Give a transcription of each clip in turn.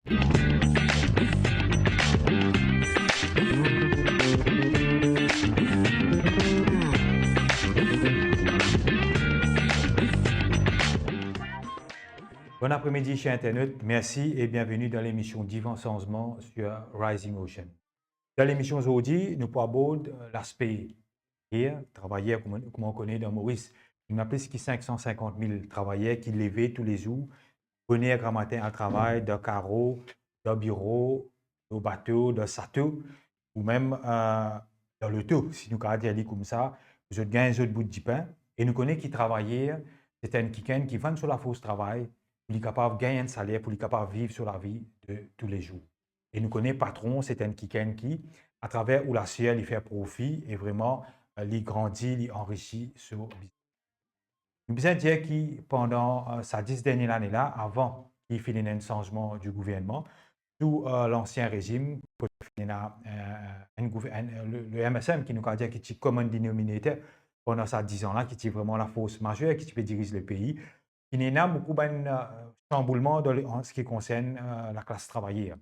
Bon après-midi, chers internautes. Merci et bienvenue dans l'émission Divan Changement sur Rising Ocean. Dans l'émission aujourd'hui, nous parlons de l'aspect travailleurs, comme on connaît dans Maurice. Il y a plus de 550 000 travailleurs qui levaient tous les jours, venaient grand matin à travail, dans carreau, dans bureau, au bateau, dans sato, ou même dans le taux. Si nous regardons aller comme ça, vous avez gagné un autre bout de pain. Et nous connaissons qui travaillaient, c'était un qui vendent sur la fausse travail, pour être capable de gagner un salaire, pour être capable de vivre sur la vie de tous les jours. Et nous connaissons patron, c'est un qui, à travers où la ciel, il fait profit et vraiment, il grandit, il enrichit sur le business. Nous besoin dire que pendant ces 10 dernières années-là, avant qu'il finisse un changement du gouvernement, sous l'ancien régime, le MSM qui nous a dit qu'il est common denominator pendant ces 10 ans-là, qui est vraiment la force majeure qui peut diriger le pays. Il y a beaucoup de chamboulement en ce qui concerne la classe travaillère.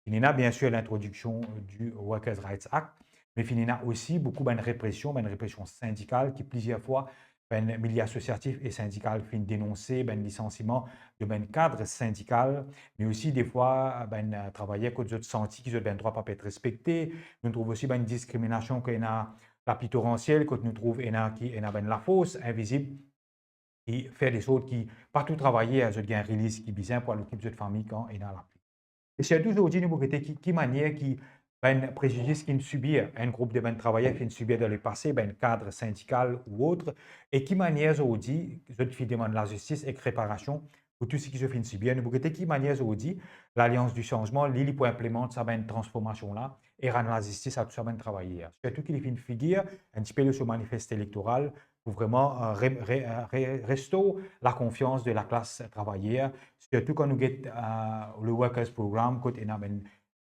Il y a bien sûr l'introduction du Workers' Rights Act, mais il y a aussi beaucoup de répression syndicale qui plusieurs fois les milieux associatifs et syndicaux finissent dénoncer le licenciement de cadres syndicaux, mais aussi des fois, travailleurs qui ont senti qu'ils ont le droit pas être respectés. Nous trouvons aussi une discrimination qu'il y a la plus torrentielle, que nous trouvons la fausse, invisible, et faire des choses qui, pas tout travailler, à un release qui bizarre pour l'équipe de famille quand il y a la pluie. Et surtout aujourd'hui, nous avons qui manière qui ben préjudice qui subit un groupe de travailleurs qui subit dans le passé, ben cadre syndical ou autre, et qui manière aujourd'hui, je demande la justice et réparation pour tout ce qui se fait subir. Nous avons qui manière aujourd'hui, l'Alliance du changement, l'île pour implémenter ça ben transformation là et rendre la justice à tout ça ben travailleurs. Surtout qu'il fait une figure un petit peu de ce manifeste électoral pour vraiment restaurer la confiance de la classe travailleur, surtout quand nous avons le Workers Programme, quand il y a un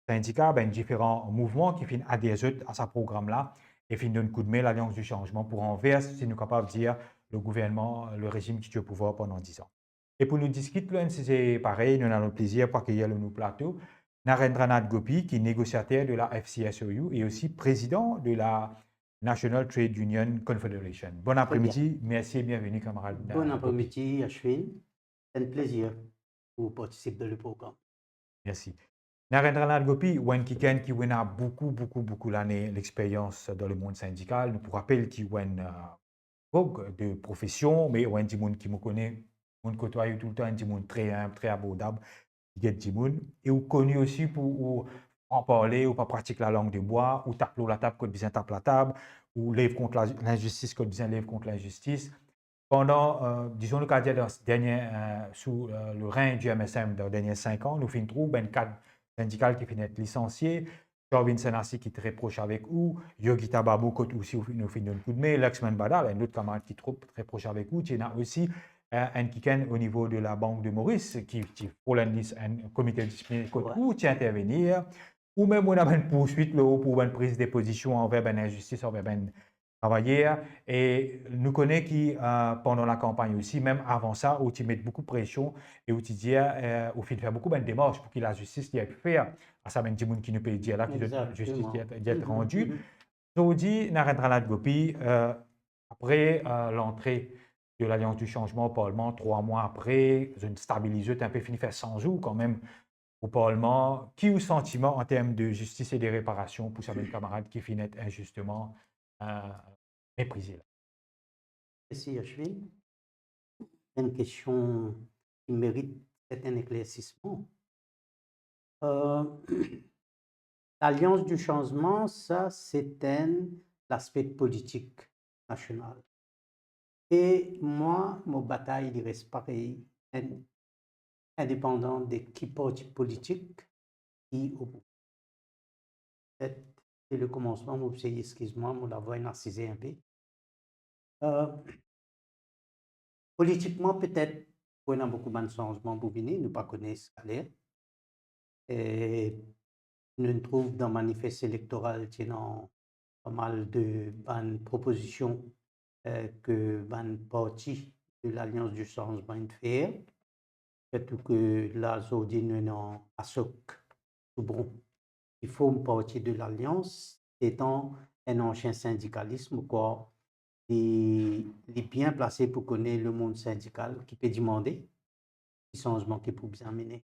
syndicat, différents mouvements qui viennent adhérer à ce programme-là et finissent donner un coup de main à l'Alliance du changement pour envers, si nous sommes capables de dire, le gouvernement, le régime qui est au pouvoir pendant 10 ans. Et pour nous discuter, c'est pareil, nous avons le plaisir pour accueillir le nouveau plateau Narendranath Gopi, qui est négociateur de la FCSOU et aussi président de la National Trade Union Confederation. Bon après-midi, merci et bienvenue, camarade. Bon après-midi, Ashwin. C'est un plaisir pour participer dans le programme. Merci. Narendranath Gopi, quelqu'un qui a beaucoup d'années l'expérience dans le monde syndical. Nous pour rappel qui de profession, mais un petit monde qui me connaît, on côtoie tout le temps un petit monde très humble, très abordable, qui est petit monde. Et on connu aussi pour en parler, ou pas pratiquer la langue de bois, ou taper la table quand bien tape la table, ou lève contre l'injustice quand bien lève contre l'injustice. Pendant, disons, le cas sous le règne du MSM dans les derniers 5 ans, nous finissons trouver un cadre syndical qui finit être licencié, Corvin Senassi qui est très proche avec vous, Yogita Babu qui aussi nous fait un coup de main, Laxman Badal, un autre camarade qui est très proche avec vous. Il y a aussi un kiken au niveau de la Banque de Maurice qui pour un comité de discipline qui intervenir, ou même on a une poursuite pour une prise de position envers une injustice, envers une travailleur. Et nous connaissons qui, pendant la campagne aussi, même avant ça, où tu mets beaucoup de pression et où tu dis, au fait de faire beaucoup de démarches pour que la justice qui a pu faire, à ça, même des gens qui nous peut dire là, que la justice qui est rendue. Aujourd'hui, Narendranath Gopi, après l'entrée de l'Alliance du changement au Parlement, 3 mois après, une stabilisée, un peu fini faire 100 jours quand même au Parlement. Qui a eu sentiment en termes de justice et de réparation pour certains camarades qui finissent injustement méprisés? Merci, Ashwin. Une question qui mérite un éclaircissement. L'Alliance du changement, ça, c'est l'aspect politique national. Et moi, mon bataille, il reste pareil, indépendant de qui parti politique qui au bout. C'est le commencement, excuse-moi, mon la voix narcisée un peu. Politiquement, peut-être, on a beaucoup de changements pour venir, nous ne connaissons pas ce et nous trouvons dans le manifeste électoral pas mal de propositions que le parti de l'Alliance du changement fait. surtout que là, aujourd'hui, nous sommes à Soc, tout bon. Il faut partie de l'Alliance, étant un ancien syndicalisme, quoi. Il est bien placé pour connaître le monde syndical qui peut demander les changements qui peuvent bien mener.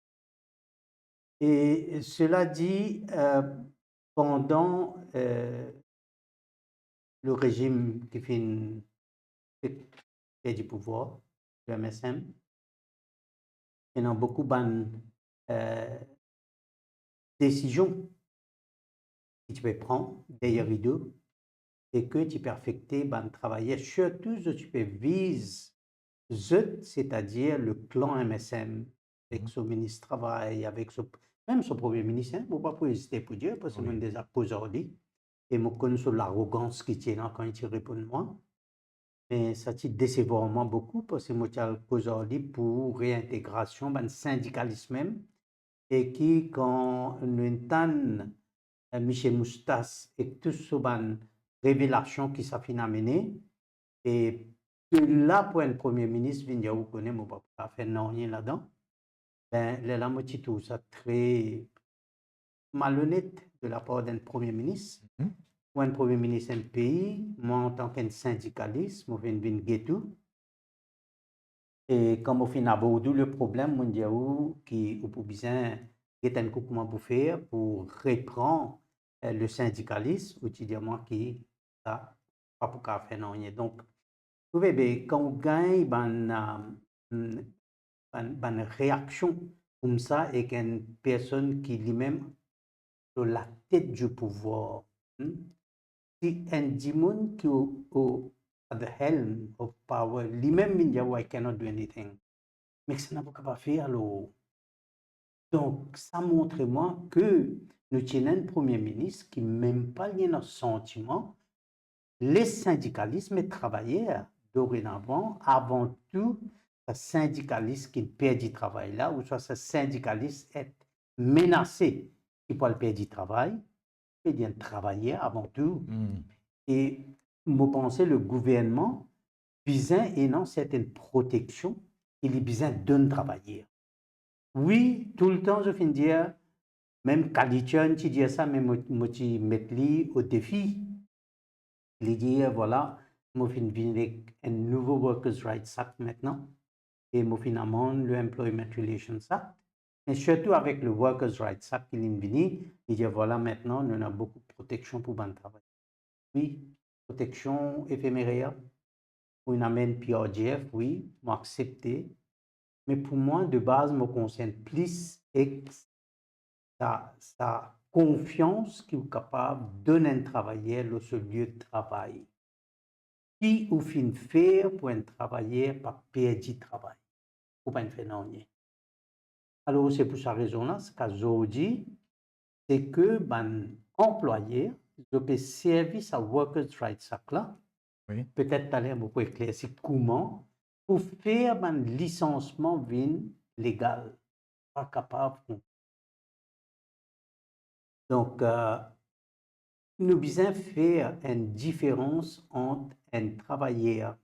Et cela dit, pendant le régime qui fait du pouvoir, le MSM, il y a beaucoup de décisions que tu peux prendre derrière vidéo et que tu peux affecter le travail. Surtout si tu peux viser, c'est-à-dire le clan MSM, avec son ministre du Travail, avec même son premier ministre, il ne faut pas hésiter pour dire, parce que c'est des actes aujourd'hui. Et je connais sur l'arrogance qui tient là quand il répond moi. Mais ça te déçoit vraiment beaucoup parce que moi, j'ai aujourd'hui pour réintégration, ben, syndicalisme même, et qui, quand nous entendons Michel Moustas et tout ce ben, révélation qui s'est fait amener, et que là, pour un premier ministre, vient vous connaître, moi, pas faire non rien là-dedans, ben, là, moi, je trouve ça très malhonnête de la part d'un premier ministre. Ou un premier ministre d'un pays, moi en tant qu'un syndicaliste, je viens de tout. Et comme au final, le problème mondial qui ou pour besoin est un coup comment pour faire pour reprendre le syndicalisme, ou tu dis moi qui ça pas pour faire non rien. Donc, vous voyez, quand on gagne une réaction comme ça et qu'une personne qui lui-même sur la tête du pouvoir, si un démon qui at the helm of power, lui-même il dit I cannot do anything. Mais ça n'a pas fait alors. Donc, ça montre moi que nous tenons un premier ministre qui même pas lié nos sentiments. Les syndicalistes et travailleurs dorénavant, avant tout, un syndicaliste qui perd du travail là, ou soit ce syndicaliste est menacé qui peut perdre du travail, et bien travailler avant tout. Et je pense le gouvernement besoin et non certaines protections, il a besoin d'un travailleur. Oui, tout le temps, je finis de dire, même Kalichon, tu dis ça, mais moi, tu mets au défi. Il dit, voilà, moi, je finis avec un nouveau Workers' Rights Act maintenant, et moi, finalement, le Employment Relations Act. Et surtout avec le Workers' Rights Act, il est venu, il dit, voilà, maintenant, nous avons beaucoup de protection pour le travail. Oui, protection éphémère. Pour une amène PRGF, oui, m'accepter. Mais pour moi, de base, me concerne plus sa confiance qu'il est capable de donner un travailleur dans ce lieu de travail. Qui ou fin faire pour un travailleur pas perdre du travail, ou pas faire non rien. Alors, c'est pour cette raison-là, ce qu'aujourd'hui, c'est que ben employeur, je peux servir sa Workers' Rights Act là. Oui. Peut-être tout à l'heure, vous pouvez éclaircir comment pour faire un licenciement légal, pas capable. Donc, nous devons faire une différence entre un travailleur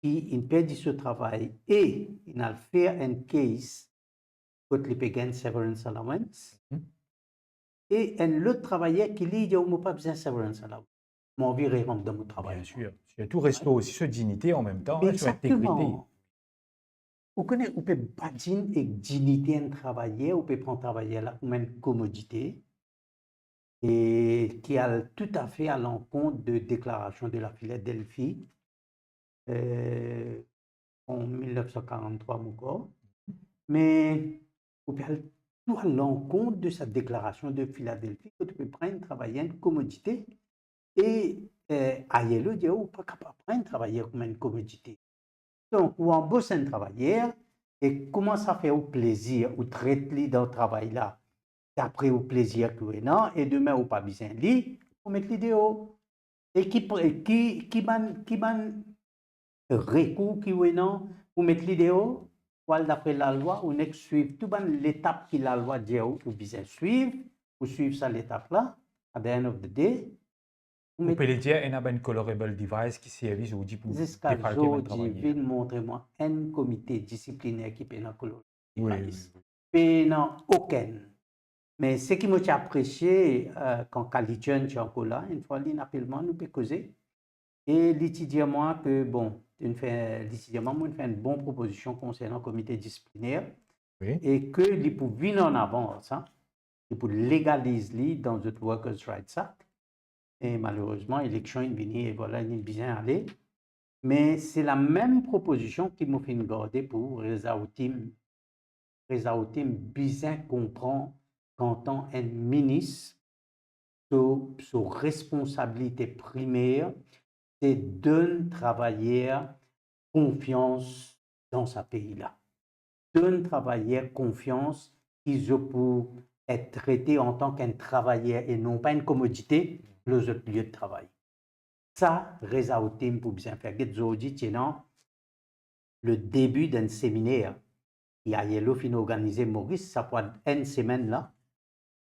qui perd ce travail et il a fait un case contre le payant severance allowance et un autre travailleur qui dit qu'il n'a pas besoin de severance allowance. Mais on vient rendre dans mon travail. Bien sûr. Tout reste aussi sur dignité en même temps, sur intégrité. Exactement. Vous connaissez, vous pouvez bâtir avec dignité un travailleur, vous pouvez prendre un travailleur là comme une commodité et qui a tout à fait à l'encontre de déclaration de la Philadelphie en 1943 encore. Mais vous pouvez aller tout à l'encontre de cette déclaration de Philadelphie que tu peux prendre un travailleur une commodité et ailleurs, vous n'êtes pas capable de prendre un travailleur comme une commodité. Donc, vous embauchez un travailleur et commence à faire au plaisir, ou traite-le dans le travail là, d'après au plaisir que vous avez, et demain, vous pas besoin de lui, vous mettez l'idéo. Et qui recours qui vous avez, vous mettez l'idéo, d'après la loi, vous n'êtes suivre toute l'étape que la loi dit, vous besoin suivre, vous suivez ça l'étape là, at the end of the day, Vous pouvez dire qu'il y a un colorable device qui servait aujourd'hui pour jusqu'à défalquer un aujourd'hui, travail. vient montrez-moi un comité disciplinaire qui peut dans colorable Oui, device. Peut dans aucun. Mais ce qui m'a apprécié quand Kalichun est encore là, une fois, l'inappelement, nous peut causer. Et l'étudiant, que bon, l'étudiant, moi, fait une bonne proposition concernant le comité disciplinaire oui. et que les pour venir en avant, ça, et pour légaliser dans le Workers' Rights Act. Et malheureusement, l'élection est venue et voilà, il est bien allé. Mais c'est la même proposition qui m'a fait garder pour Reza Outim. Reza Outim bien comprend qu'en tant un ministre, sa responsabilité primaire, c'est de travailler confiance dans ce pays-là. De travailler confiance qu'ils ont pour être traités en tant qu'un travailleur et non pas une commodité dans les autres lieux de travail. Ça, Reza Outim pour bien faire. Aujourd'hui, le début d'un séminaire qui a été organisé Maurice, ça prend une semaine là.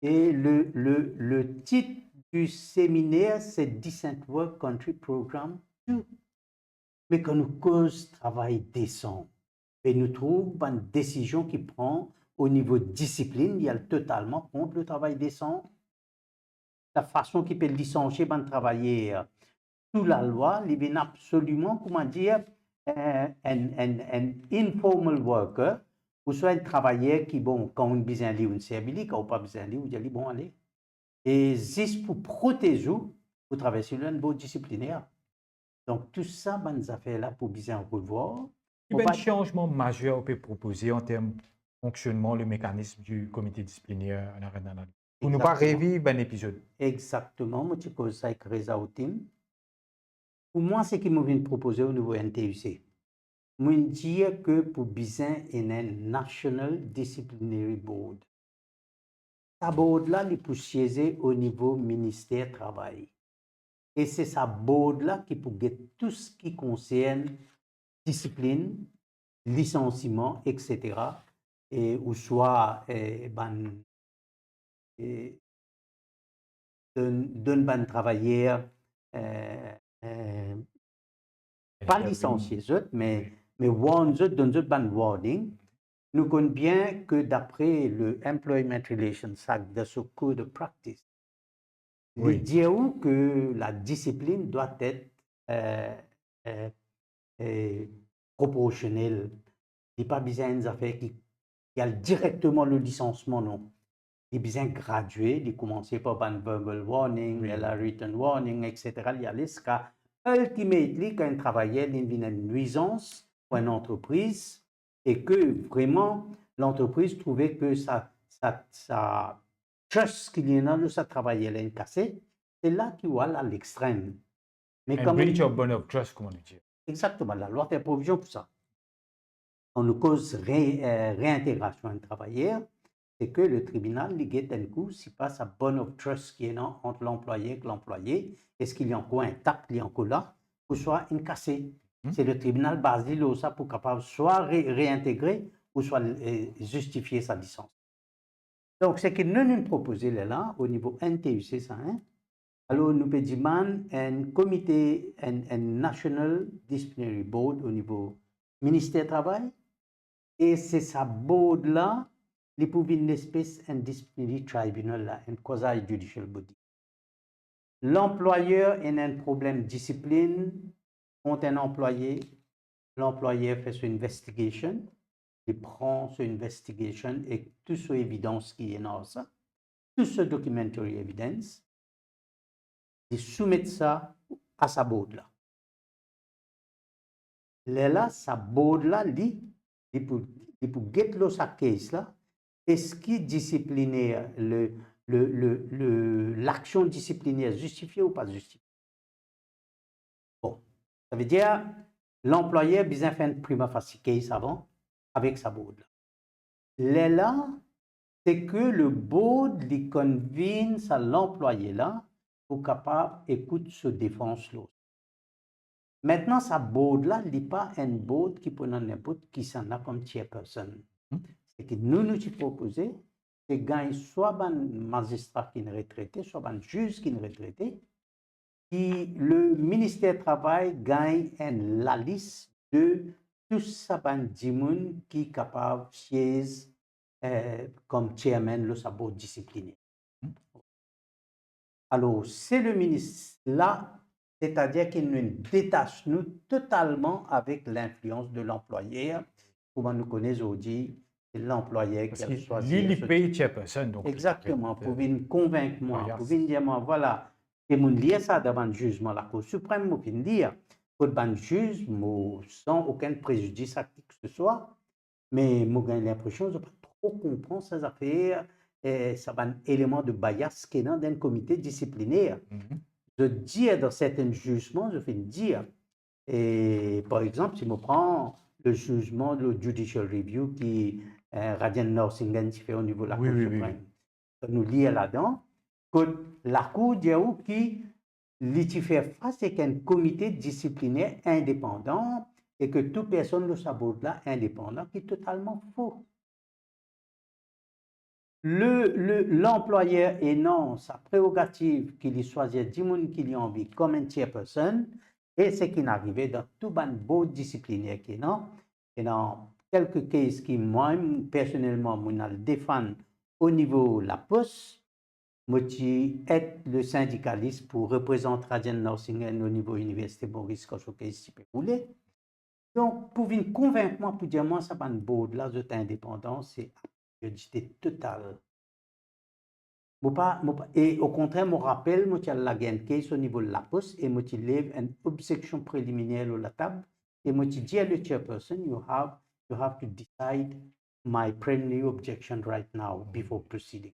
Et le titre du séminaire, c'est Decent Work Country Program 2. Mais quand nous cause travail décent, et nous trouvons une décision qui prend au niveau de discipline, il y a totalement contre le travail décent. La façon qu'il peut licencier un travailleur sous la loi, il est absolument, comment dire, un informal worker, ou soit un travailleur qui, bon, quand on a besoin de lui, on s'habille, quand on n'a pas besoin de lui, on dit, bon, allez. Et juste pour protéger, pour travailler sur un niveau disciplinaire. Donc, tout ça, ben, affaires-là, pour bien revoir. Il y a un changement majeur qu'on peut proposer en termes de fonctionnement, le mécanisme du comité disciplinaire en arrêt d'analyse. Pour ne pas revivre un épisode. Exactement, moi, je cause ça avec Reza Outim. Pour moi, ce qui me vient proposer au niveau NTUC, je dis que pour bien un National Disciplinary Board. Ce board-là, il peut siéger au niveau ministère du Travail. Et c'est ce board-là qui peut get tout ce qui concerne discipline, licenciement, etc. Et, ou soit d'un ban travailleur pas licencié, mais warn d'un ban warning. Nous connaissons bien que d'après le Employment Relations Act, de ce code de practice, il dit que la discipline doit être proportionnelle. Il n'y a pas besoin d'affaires qui a directement le licenciement, non. Il est bien gradué, il commence par un verbal warning, la written warning, etc. Il y a jusqu'à ultimately quand un travailleur il vient une nuisance pour une entreprise et que vraiment l'entreprise trouvait que ça trust qu'il y a dans ce travailleur est cassé, c'est là qu'il va à l'extrême. Mais comme breach of bond of trust, comment dire. Exactement, la loi fait provision pour ça. On nous cause réintégration d'un travailleur, c'est que le tribunal ligue un coup s'il passe à bond of trust qui est entre l'employé et l'employé, est-ce qu'il y a encore intact, il y a encore là, ou soit une cassée. C'est le tribunal basé là ça pour capable soit réintégrer ou soit justifier sa licence. Donc, ce que nous nous proposons là, au niveau NTUC, ça, hein? Alors, nous pédimons un comité, un National Disciplinary Board au niveau ministère du Travail, et c'est ce board-là, il peut une espèce de disciplinary tribunal, là, un quasi-judicial body. L'employeur a un problème de discipline contre un employé, l'employeur fait son investigation, il prend son investigation et toute son évidence qui est dans ça, toute ce documentary evidence, il soumet ça à sa board-là. Là, sa board-là, il peut get sa case là, est-ce qu'il disciplinaire, l'action disciplinaire justifiée ou pas justifiée? Bon, ça veut dire l'employeur a besoin de faire une prima facie case avant avec sa board. Là, c'est que le board lui convince à l'employé là pour capable écouter ce défense là. Maintenant, sa board là, n'est pas un board qui peut n'importe qui s'en a comme chairperson. C'est que nous proposons, c'est gagner soit un magistrat qui est retraité, soit un juge qui est retraité, le ministère du Travail gagne la liste de tous ces gens qui sont capables de siéger comme chairman le sabot disciplinaire. Alors, c'est le ministre là, c'est-à-dire qu'il nous détache nous totalement avec l'influence de l'employeur. Comment nous connaissons aujourd'hui, c'est l'employeur qui Parce a que choisi. lui paye chairperson. Donc, Exactement, pour venir convaincre moi, bias. pour venir dire moi, voilà, et mon lire ça devant le jugement, la Cour suprême, moi, pour dire, pour le juge, moi, sans aucun préjudice à qui que ce soit, mais moi, j'ai l'impression de ne pas trop comprendre ces affaires, et ça va un élément de bias qui est dans un comité disciplinaire. Je dis dans certains jugements, je fais dire, et par exemple, si je prends le jugement de Judicial Review qui Radian Norsingen fait au niveau de la Cour suprême, nous lire là-dedans, que la Cour dit qui fait face avec un comité disciplinaire indépendant et que toute personne le sabot là indépendant, qui est totalement faux. L'employeur énonce sa prérogative qu'il choisit 10 personnes qui lui ont envie comme un chairperson, et c'est qui n'arrivait dans tout ban beau disciplinaire qui non. Et dans quelques cas qui moi personnellement moi le défendre au niveau de la poste, moi être le syndicaliste pour représenter Radian Norsingen au niveau de l'université Boris Kochoke si peut rouler. Donc pour venir convaincre moi pour dire moi ça ban beau de là de indépendance, c'est absurdité totale. Et au contraire, je rappelle, moi, j'ai la case au niveau de la poste et moi, je lève une objection préliminaire sur la table et moi, je dis à le chairperson, you have to decide my preliminary objection right now before proceeding.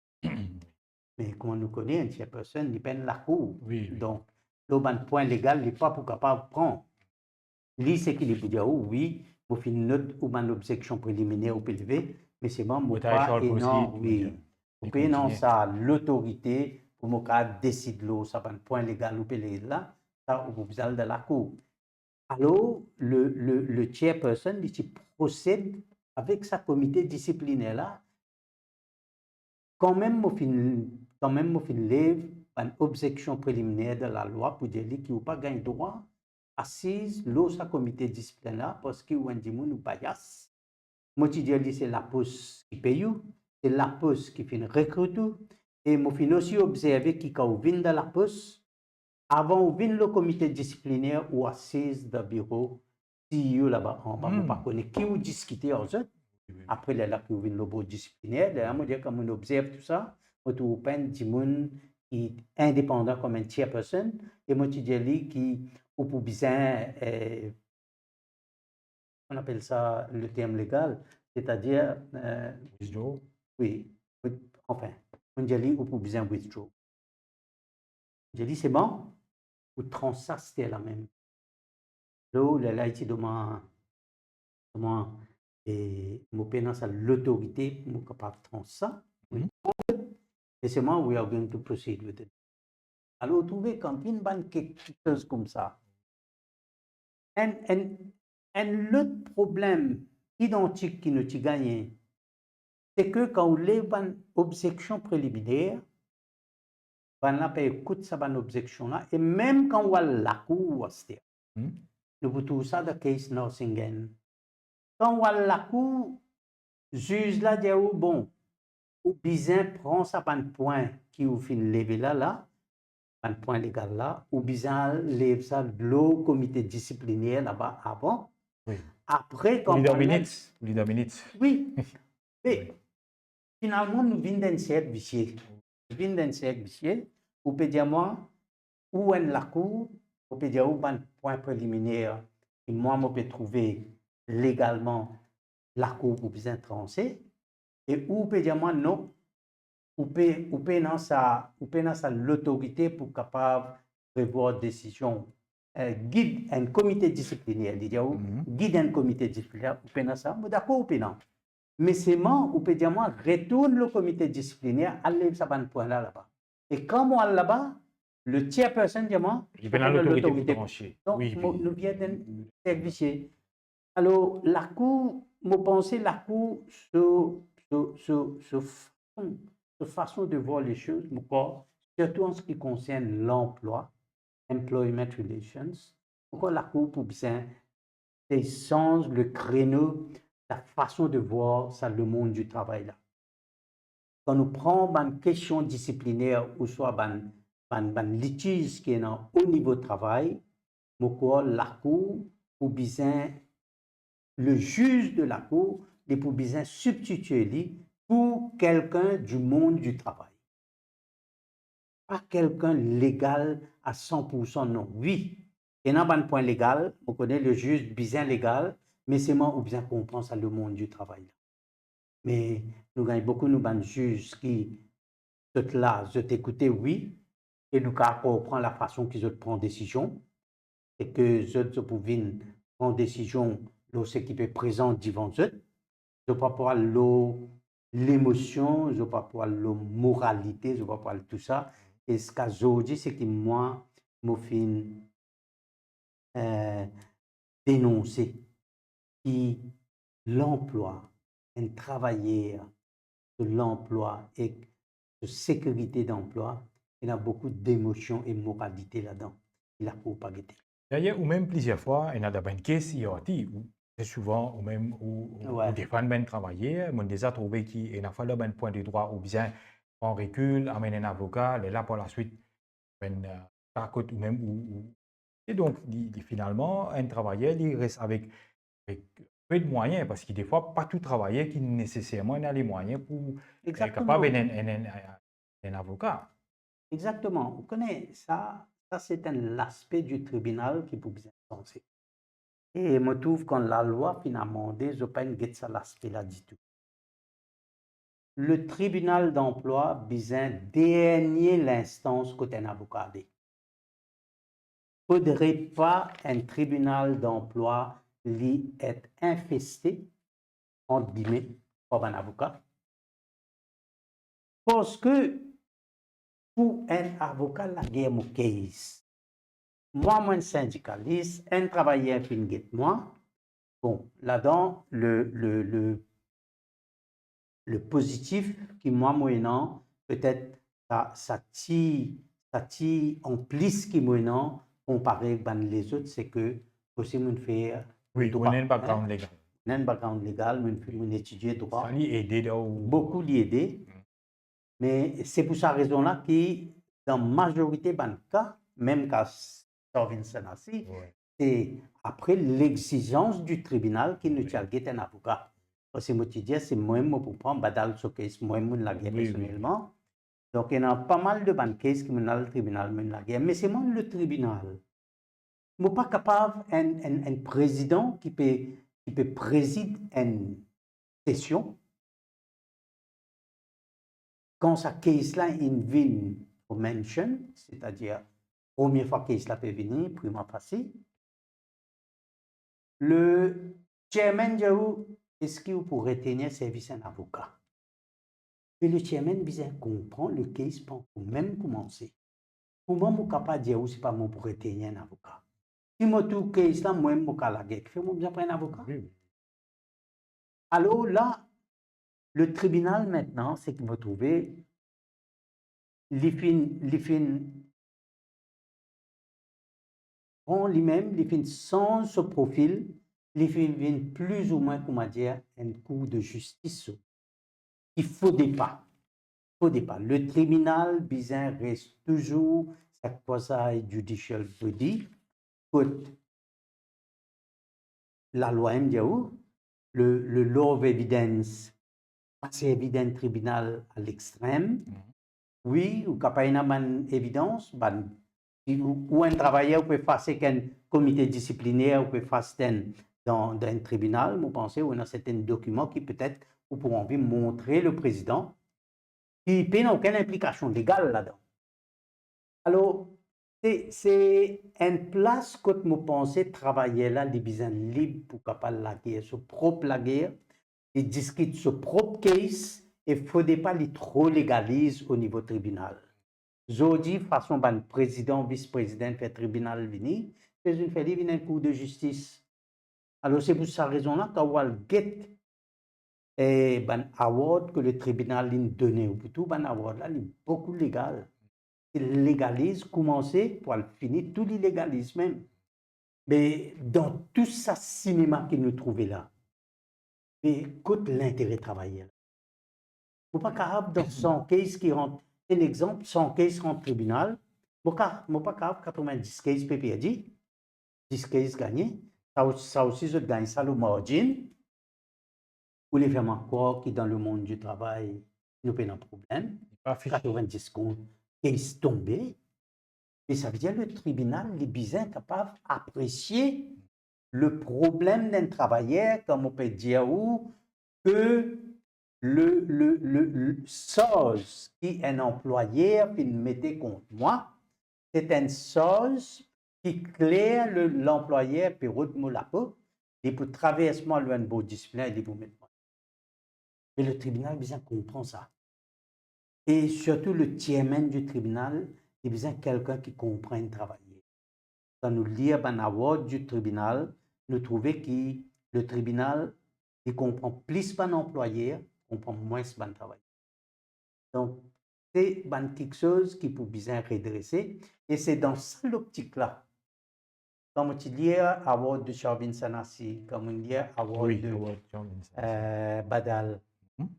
Mais comme nous connaissons, un chairperson, il peine la cour. Donc, le point légal, il n'est pas pour capable de prendre. Lui, c'est qu'il peut dire, oh, oui, vous faites une note ou une objection préliminaire au PLV, mais c'est bon, moi, pas énorme, oui. Vous payez non ça l'autorité pour mon cas décide l'eau, ça pas un point légal ou péler là, ça vous allez de la cour. Alors le chairperson il procède avec sa comité disciplinaire là. Quand même mon fin lève une objection préliminaire de la loi pour dire qu'il n'a pas gagné droit assise l'eau sa comité disciplinaire là parce qu'il y a des gens qui bias. Moi je dis c'est la poste qui paye. C'est la poste qui fait recruter et moi fin aussi observer qui quand vient dans la poste avant de venir le comité disciplinaire ou assise de bureau CEO là-bas en bas pas connaît qui ou discuter en fait après là qui vient le bureau disciplinaire là moi dire comme on observe tout ça on trouve plein de monde qui indépendant comme un chairperson et moi tu dis lui qui ou pour bien on appelle ça le terme légal c'est-à-dire oui, enfin, on dit ou pour besoin withdraw. J'ai dit c'est bon, ou transa c'était la même. Là, là, il demande et mon pénal à l'autorité pour capable de transa. Et c'est moi, we are going to proceed with it. Alors, vous trouvez quand une bonne quelque chose comme ça. L'autre problème identique qui nous a gagné, c'est que quand on lève une objection préliminaire, on n'a pas écouté cette objection là, et même quand on a la cour, nous avons ça dans le case Norsingen. Quand on a la cour, le juge là dit bon, ou bien prend ça par un point qui vous fait lever là, un point légal là, ou bien lève ça le comité disciplinaire là-bas avant. Oui. Après, quand on minutes. Oui. Mais finalement, nous venons d'un cercle vicieux. Nous venons d'un cercle vicieux. Vous pouvez dire moi, où est la cour, vous pouvez dire où est un point préliminaire, et moi, je peux trouver légalement la cour pour bien trancher, et où vous pouvez dire moi non, vous pouvez dans sa l'autorité pour capable de prévoir décision. Guide un comité disciplinaire, guide un comité disciplinaire, vous pouvez dans ça, d'accord, vous pouvez non. Mais c'est moi, vous pouvez dire moi, retourne le comité disciplinaire, allez ça va un point là-bas. Et quand moi là-bas, le chairperson dit moi, il peut l'autorité pour trancher. Donc, nous venons d'un service. Alors, la Cour, je pense la Cour, ce façon de voir les choses, surtout en ce qui concerne l'emploi, Employment Relations, pourquoi la Cour pour bien change le créneau, la façon de voir ça, le monde du travail là. Quand nous prenons une question disciplinaire ou soit une litige qui est au niveau de travail, pourquoi la Cour pour bien le juge de la Cour est pour bien substituer lui pour quelqu'un du monde du travail. Pas quelqu'un légal à 100%, non. Oui, il y a un point légal, on connaît le juge bien légal, mais c'est moi ou bien comprend ça le monde du travail. Mais nous gagnons beaucoup de juges qui sont là, je t'écouter, oui, et nous comprend la façon qu'ils prennent décision, et que je pouvais prendre décision lorsqu'il est présent devant eux. Je ne peux pas parler l'émotion, je ne peux pas parler la moralité, je ne peux pas parler tout ça. Et ce que je dis, c'est que moi, je fais dénoncer que l'emploi, un travailleur de l'emploi et de sécurité d'emploi, il y a beaucoup d'émotions et moralité là-dedans. Il a pour pas guetter. D'ailleurs, ou même plusieurs fois, il y a des cases IoT, où très souvent, ou même, Ouais. où des femmes ben travailler, on déjà trouvé qu'il y a fallu un point de droit, ou bien on recule, amène un avocat, et là, pour la suite, ben, par contre, ou même, et donc, finalement, un travailleur, il reste avec peu de moyens, parce que des fois, pas tout travailleur qui nécessairement a les moyens pour être capable d'être un avocat. Exactement. Vous connaissez ça, c'est un aspect du tribunal qui peut bien penser. Et je trouve quand la loi finalement dit, je ne pas une ça l'aspect là du tout. Le tribunal d'emploi besoin dernier l'instance côté un avocat. Il ne faudrait pas un tribunal d'emploi lui être infesté, entre guillemets, par un avocat. Parce que pour un avocat, la guerre mon case. Moi, un syndicaliste, un travailleur fin moi. Bon, là-dedans, le positif qui, moi, moyennant, peut-être, ça tire en plus qui, moyennant, comparé avec les autres, c'est que, aussi, on fait. Oui, on a un background légal. On a un background légal, on étudie droit. Ça lui aider Beaucoup l'y aider. Mais c'est pour cette raison-là que, dans la majorité des cas, même quand Vincent assis, c'est après l'exigence du tribunal qui nous tient un avocat. Parce que moi, tu dis, c'est moi pour prendre badal ce case, moi, je la guerre personnellement. Donc, il y a pas mal de bonnes cases qui me le tribunal, me la guerre. Mais c'est moi le tribunal. Je ne suis pas capable un président qui peut présider une session. Quand sa case-là, il vient au mention, c'est-à-dire, première fois que case-là peut venir, prima facie, le chairman dit, est-ce qu'il pourrait retenir service un avocat? Et le chairman bien comprend le case pour même commencer. Pour moi, je suis capable de dire, c'est pas moi pour retenir un avocat. Si je trouve case là, moi, je suis capable de dire, fais-moi bien prendre un avocat. Alors là, le tribunal maintenant, c'est qu'il va trouver on lui-même, les fins sans ce profil, les fins viennent plus ou moins, comment dire, un coup de justice. Il ne faudrait pas. Le tribunal, bizarre, reste toujours sa quasi-judicial body. La loi MDAO, le law of evidence, c'est évident tribunal à l'extrême. Oui, ou quand il y a une évidence, ou un travailleur peut faire qu'un comité disciplinaire ou peut faire dans un tribunal, vous pensez, ou dans certains documents qui peut-être vous pourront montrer le président, qui n'a aucune implication légale là-dedans. Alors, c'est une place que vous pensez travailler là, les besoins libres pour capable la guerre, ce propre la guerre, et discute ce propre case, et il ne faudrait pas les trop légaliser au niveau tribunal. Jodi, façon ban président, vice-président, fait tribunal vini, c'est une fait venir un cours de justice. Alors c'est pour cette raison-là qu'Awal get ban award que le tribunal l'a donné ou tout ban award là, il est beaucoup légal. légalise, commencer pour le finir, tout l'illégalisme même. Mais dans tout ça cinéma qu'il nous trouvait là, mais écoute l'intérêt travailleur. Vous pas capable dans 100 cases qui rentrent, un exemple, 100 cases rentrent au tribunal, vous pas capable 90 cases perdu, 10 cases gagnés, ça aussi je gagne ça le margin, ou les firmes encore qui dans le monde du travail, nous avons un problème, Pas affiché. 90 cases tombées, et ça veut dire que le tribunal est bien capable d'apprécier le problème d'un travailleur, comme on peut dire, ou que le chose qui est un employeur qui mettait contre moi, c'est une chose qui claire l'employeur pour retenir la peau, et pour traverser moi le beau discipline et pour mettre moi. Et le tribunal bien comprend ça. Et surtout le chairman du tribunal, il besoin quelqu'un qui comprenne travailler. Quand nous lisons un award du tribunal, nous trouvons que le tribunal, il comprend plus un employeur, comprend moins un travailleur. Donc, c'est quelque chose qui peut bien redresser. Et c'est dans cette optique-là. Comme tu dis, award de Charvin Sanassi, comme on dit, award Oui, de ouais, John Vincent. Badal. Mhm.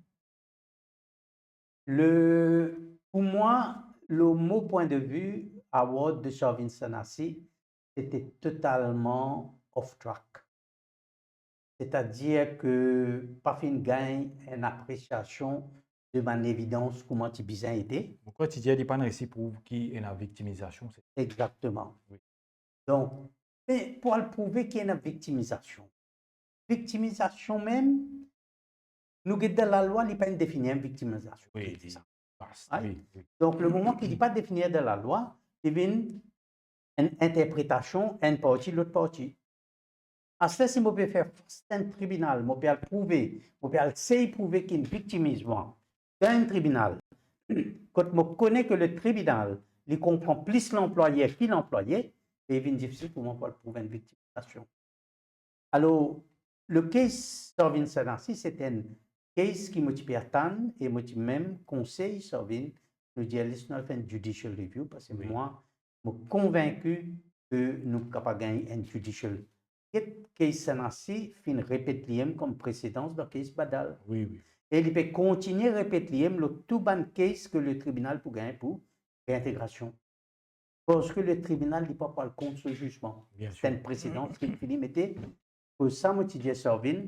Pour moi, le mot point de vue, award de Charvin Sanassi, c'était totalement off track. C'est-à-dire que Parfin gagne une appréciation de mon évidence, comment tu bien été. Pourquoi tu dis qu'il n'y a pas de récit prouve qui est la victimisation? Exactement. Oui. Donc, mais pour le prouver qu'il y a une victimisation. Victimisation même, nous, dans la loi, il n'y a pas une définition de victimisation. Oui, C'est ça. oui, oui. Donc, le moment qu'il n'est pas défini dans la loi, il y a une interprétation, une partie, l'autre partie. À cela, si je peux faire face à un tribunal, je peux prouver, je peux essayer de prouver qu'il victimise moi dans un tribunal. Quand je connais que le tribunal, il comprend plus l'employé que l'employé, c'est difficile pour moi de prouver une victimisation. Alors, le case Sorvin Sanassi, c'est un case qui m'a attendre et m'a même conseil Sorvin, nous dire, laisse-nous faire une judicial review parce que Oui. moi, je suis convaincu que nous sommes capables de gagner un judicial. Case Sanassi fin répéter comme précédence dans le case Badal. Oui, oui. Et il peut continuer à répéter le tout bon case que le tribunal peut gagner pour réintégration. Parce que le tribunal n'est pas par contre ce jugement. C'est une précédence qui finit mettait pour ça, moi, je dis Sorvin,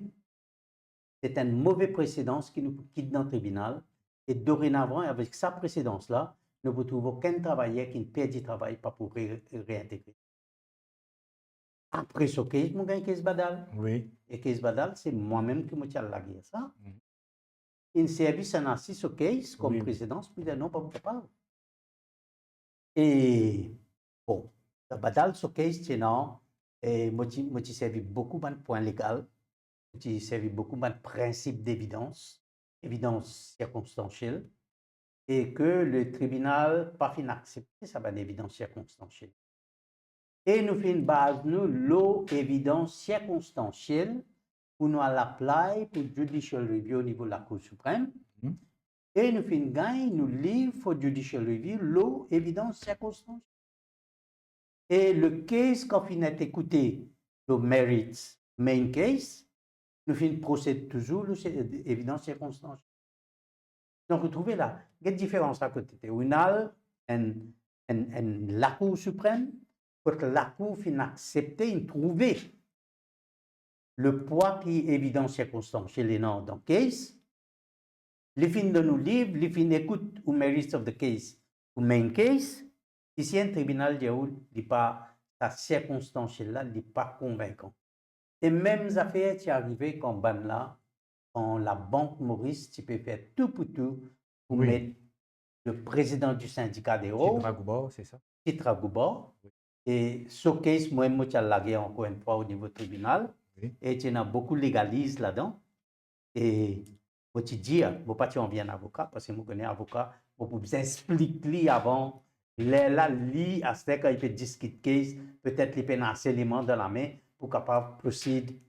c'est une mauvaise précédence qui nous quitte dans le tribunal. Et dorénavant, avec sa précédence-là, nous ne trouvons aucun travailleur qui ne perd du travail pas pour réintégrer. Après ce case, je gagne case Badal. Oui. Et case Badal, c'est moi-même qui me tiens la guerre. Ça. Mhm. Un service en assis ce case comme Oui, oui. précédence, puis non, pas capable. Et bon, Badal, ce case, c'est non. Et moi, j'ai servi beaucoup de points légaux. J'ai servi beaucoup de principes d'évidence, évidence circonstancielle, et que le tribunal pas fin accepter ça va d'évidence circonstancielle. Et nous faisons une base, nous, l'évidence circonstancielle, pour nous l'appliquer pour judicial review au niveau de la Cour suprême. Mhm. Et nous faisons une gagne, nous livre pour judicial review l'évidence circonstancielle. Et le case, quand on a écouté le merits main case, nous faisons procéder toujours l'évidence circonstancielle. Donc, vous trouvez là, il y a une différence à côté. On a la Cour suprême, quand la Cour finit accepter, il trouver le poids qui est évidence circonstancielle dans le case. Les fins de nos livres, les fins d'écoute ou merits of the case ou main case, ici un tribunal n'est pas sa circonstancielle là, n'est pas convaincant. Et mêmes affaires qui arrivent comme ban là, quand la Banque Maurice, tu peux faire tout pour Oui. mettre le président du syndicat des héros, Tidra Gouba, c'est ça? Titra Gouba, Oui. et ce case, moi, je suis lagué encore une fois au niveau tribunal, Oui. et il y a beaucoup de légalisme là-dedans. Et je te dis, je ne vais pas en bien avocat, parce que je connais avocat, je peux vous expliquer avant, là, li, à ce quand il peut discuter case, peut-être il peut avoir un élément dans la main pour capable procéder.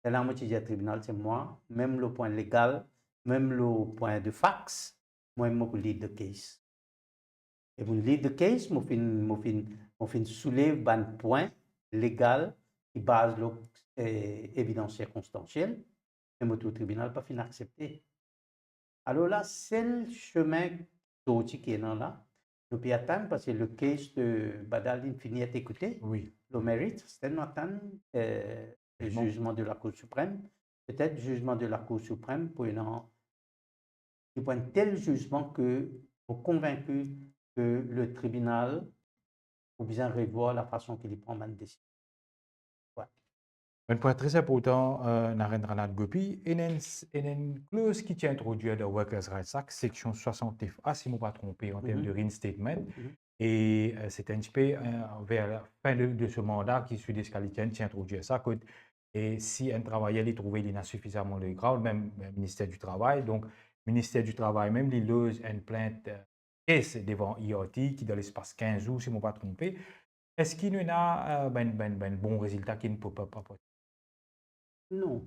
Et là, moi, je dis au tribunal, c'est moi, même le point légal, même le point de fax, moi, je lis le case. Et vous lisez le case, je soulève un point légal qui base l'évidence circonstancielle, et le tribunal pas fin accepter. Alors là, c'est le chemin qui est là. Nous pouvons attendre parce que le case de Badal finit à écouter. Oui. Le mérite, c'est attendre le jugement de la Cour suprême. Peut-être le jugement de la Cour suprême pour un tel jugement que vous convaincu que le tribunal faut bien revoir la façon qu'il prend une décision. Ouais. Un point très important, Narendra Nath Gopi, il y a une clause qui est introduite dans le Workers' Rights Act, section 69A, si je ne me pas trompé, en termes de reinstatement. Et c'est un petit peu vers la fin de ce mandat qui suit des qualités qui introduit ça. Et si un travailleur est trouvé il a suffisamment de grave, même le ministère du Travail, donc le ministère du Travail même, il lose une plainte devant IoT qui dans l'espace 15 jours, si je ne me pas trompé. Est-ce qu'il y a un bon résultat qui ne peut pas Non.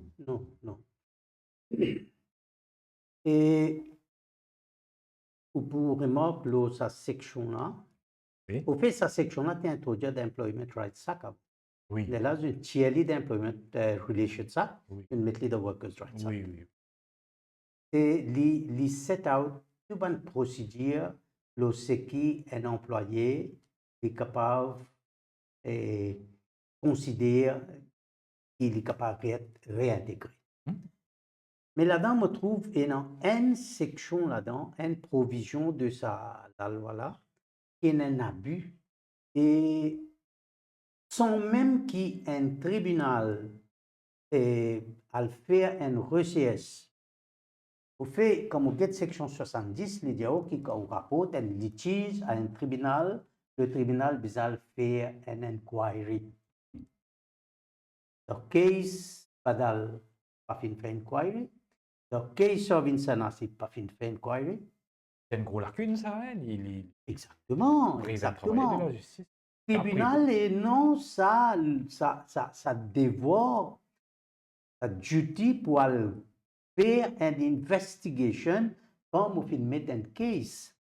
Et pour remarquer sa section-là, oui. au fait, sa section-là est introduite dans l'Employment Rights Act. Oui. Il y a une tiers d'Employment Relations Act, Oui. une méthode de Workers' Rights Act. Oui. Et il set out toute une procédure, ce qui un employé est capable de considérer qu'il est capable de réintégrer. Mais là-dedans, on trouve une section là-dedans, une provision de la loi-là, qui est un abus. Et sans même qu'un tribunal a fait un RCS, au fait, comme on get section 70, il y a qui rapporte un litige à un tribunal, le tribunal va faire un inquiry. Le case, Badal, pas fait une inquiry. Le case of Insanasi, pas fait une inquiry. C'est une grosse lacune, ça, hein? Exactement. De la justice. Le tribunal, et non, ça devoir, ça duty pour faire une investigation comme on fait mettre un case.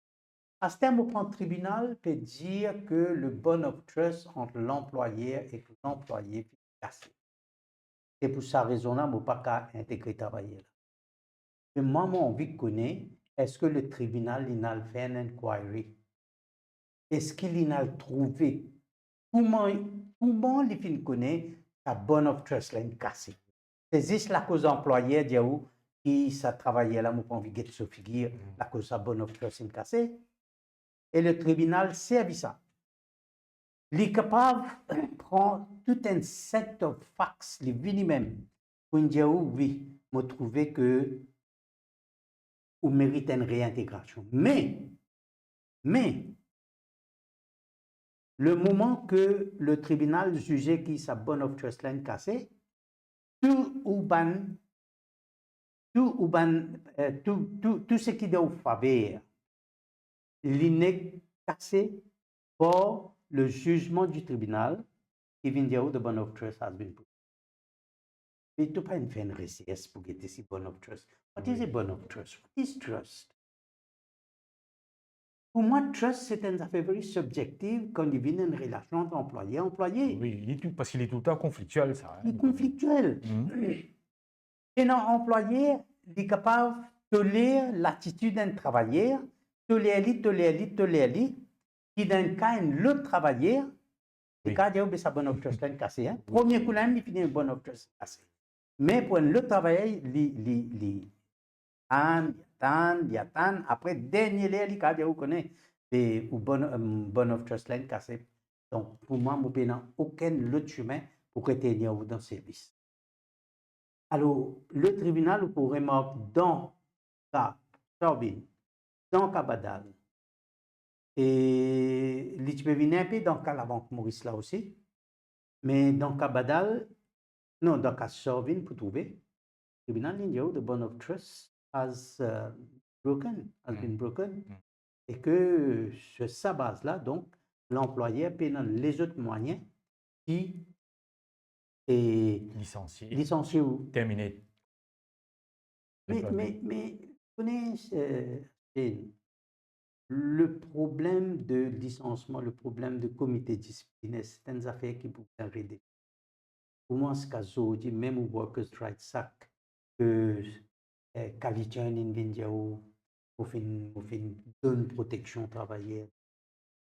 À ce terme, le tribunal peut dire que le bond of trust entre l'employeur et l'employé est cassé. Et pour cette raison-là, je ne peux pas intégrer travailler. Mais moi, j'ai envie de connaître, est-ce que le tribunal il a fait un inquiry? Est-ce qu'il a trouvé? Comment il connaît la bond of trust là cassé? C'est juste la cause employée qui ça travaillait là, j'ai envie de se figure, la cause de la bond of trust est cassée. Et le tribunal servi ça. Il est capable de prendre tout un set de facts, les minimum, pour dire oui, me trouver que vous méritez une réintégration. Mais, le moment que le tribunal jugeait qu'il sa bond of trust line cassée, tout ce qui doit faveur, l'inec cassé pour le jugement du tribunal qui vient dire the bond of trust has been put. Mais tu pas une fin de RCS pour get this bond of trust. What is a bond of trust? What is trust? Pour moi, trust, c'est une affaire very subjective quand il vient une relation entre employé et employé. Oui, parce qu'il est tout le temps conflictuel, ça. Il est conflictuel. Et un employé, il est capable de lire l'attitude d'un travailleur, tolérer, qui dans le cas l'autre travailleur, le cas de sa bonne of trust cassé. Premier coup, il finit une bonne of trust cassé. Mais pour l'autre travailleur, il attend, après, dernier l'air, il cas de vous connaît, une bonne of trust line cassé. Donc, pour moi, je n'ai aucun autre chemin pour retenir dans le service. Alors, le tribunal pourrait remarquer dans la Sorbine, dans Kabadal, et il peut venir un peu dans la Banque Maurice là aussi, mais dans Kabadal, non, dans la Sorbine, pour trouver, le tribunal d'India, the bond of trust has been broken, et que sur sa base-là, donc, l'employeur peut dans les autres moyens qui est licencié ou terminé. Mais, vous connaissez, le problème de licenciement, le problème de comité disciplinaire, c'est une affaire qui peut régler. Pour moi, ce cas aujourd'hui, même au Workers' Rights Act, que qualité en India ou donne protection travailleur,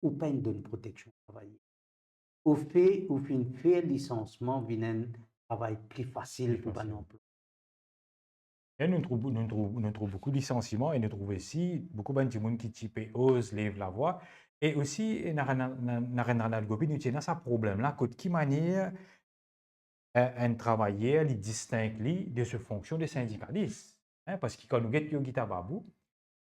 ou pas une donne protection travailleur. Au fait licenciement, vient un travail plus facile Plus pour un facile. emploi. Et nous trouvons beaucoup de licenciements et nous trouvons aussi beaucoup de gens qui type osent lever la voix. Et aussi, Narendra Gopi nous tient à ce problème-là, de qui manière un travailleur il distingue de ce fonction de syndicaliste. Hein, parce que quand nous avons Yogita Babu,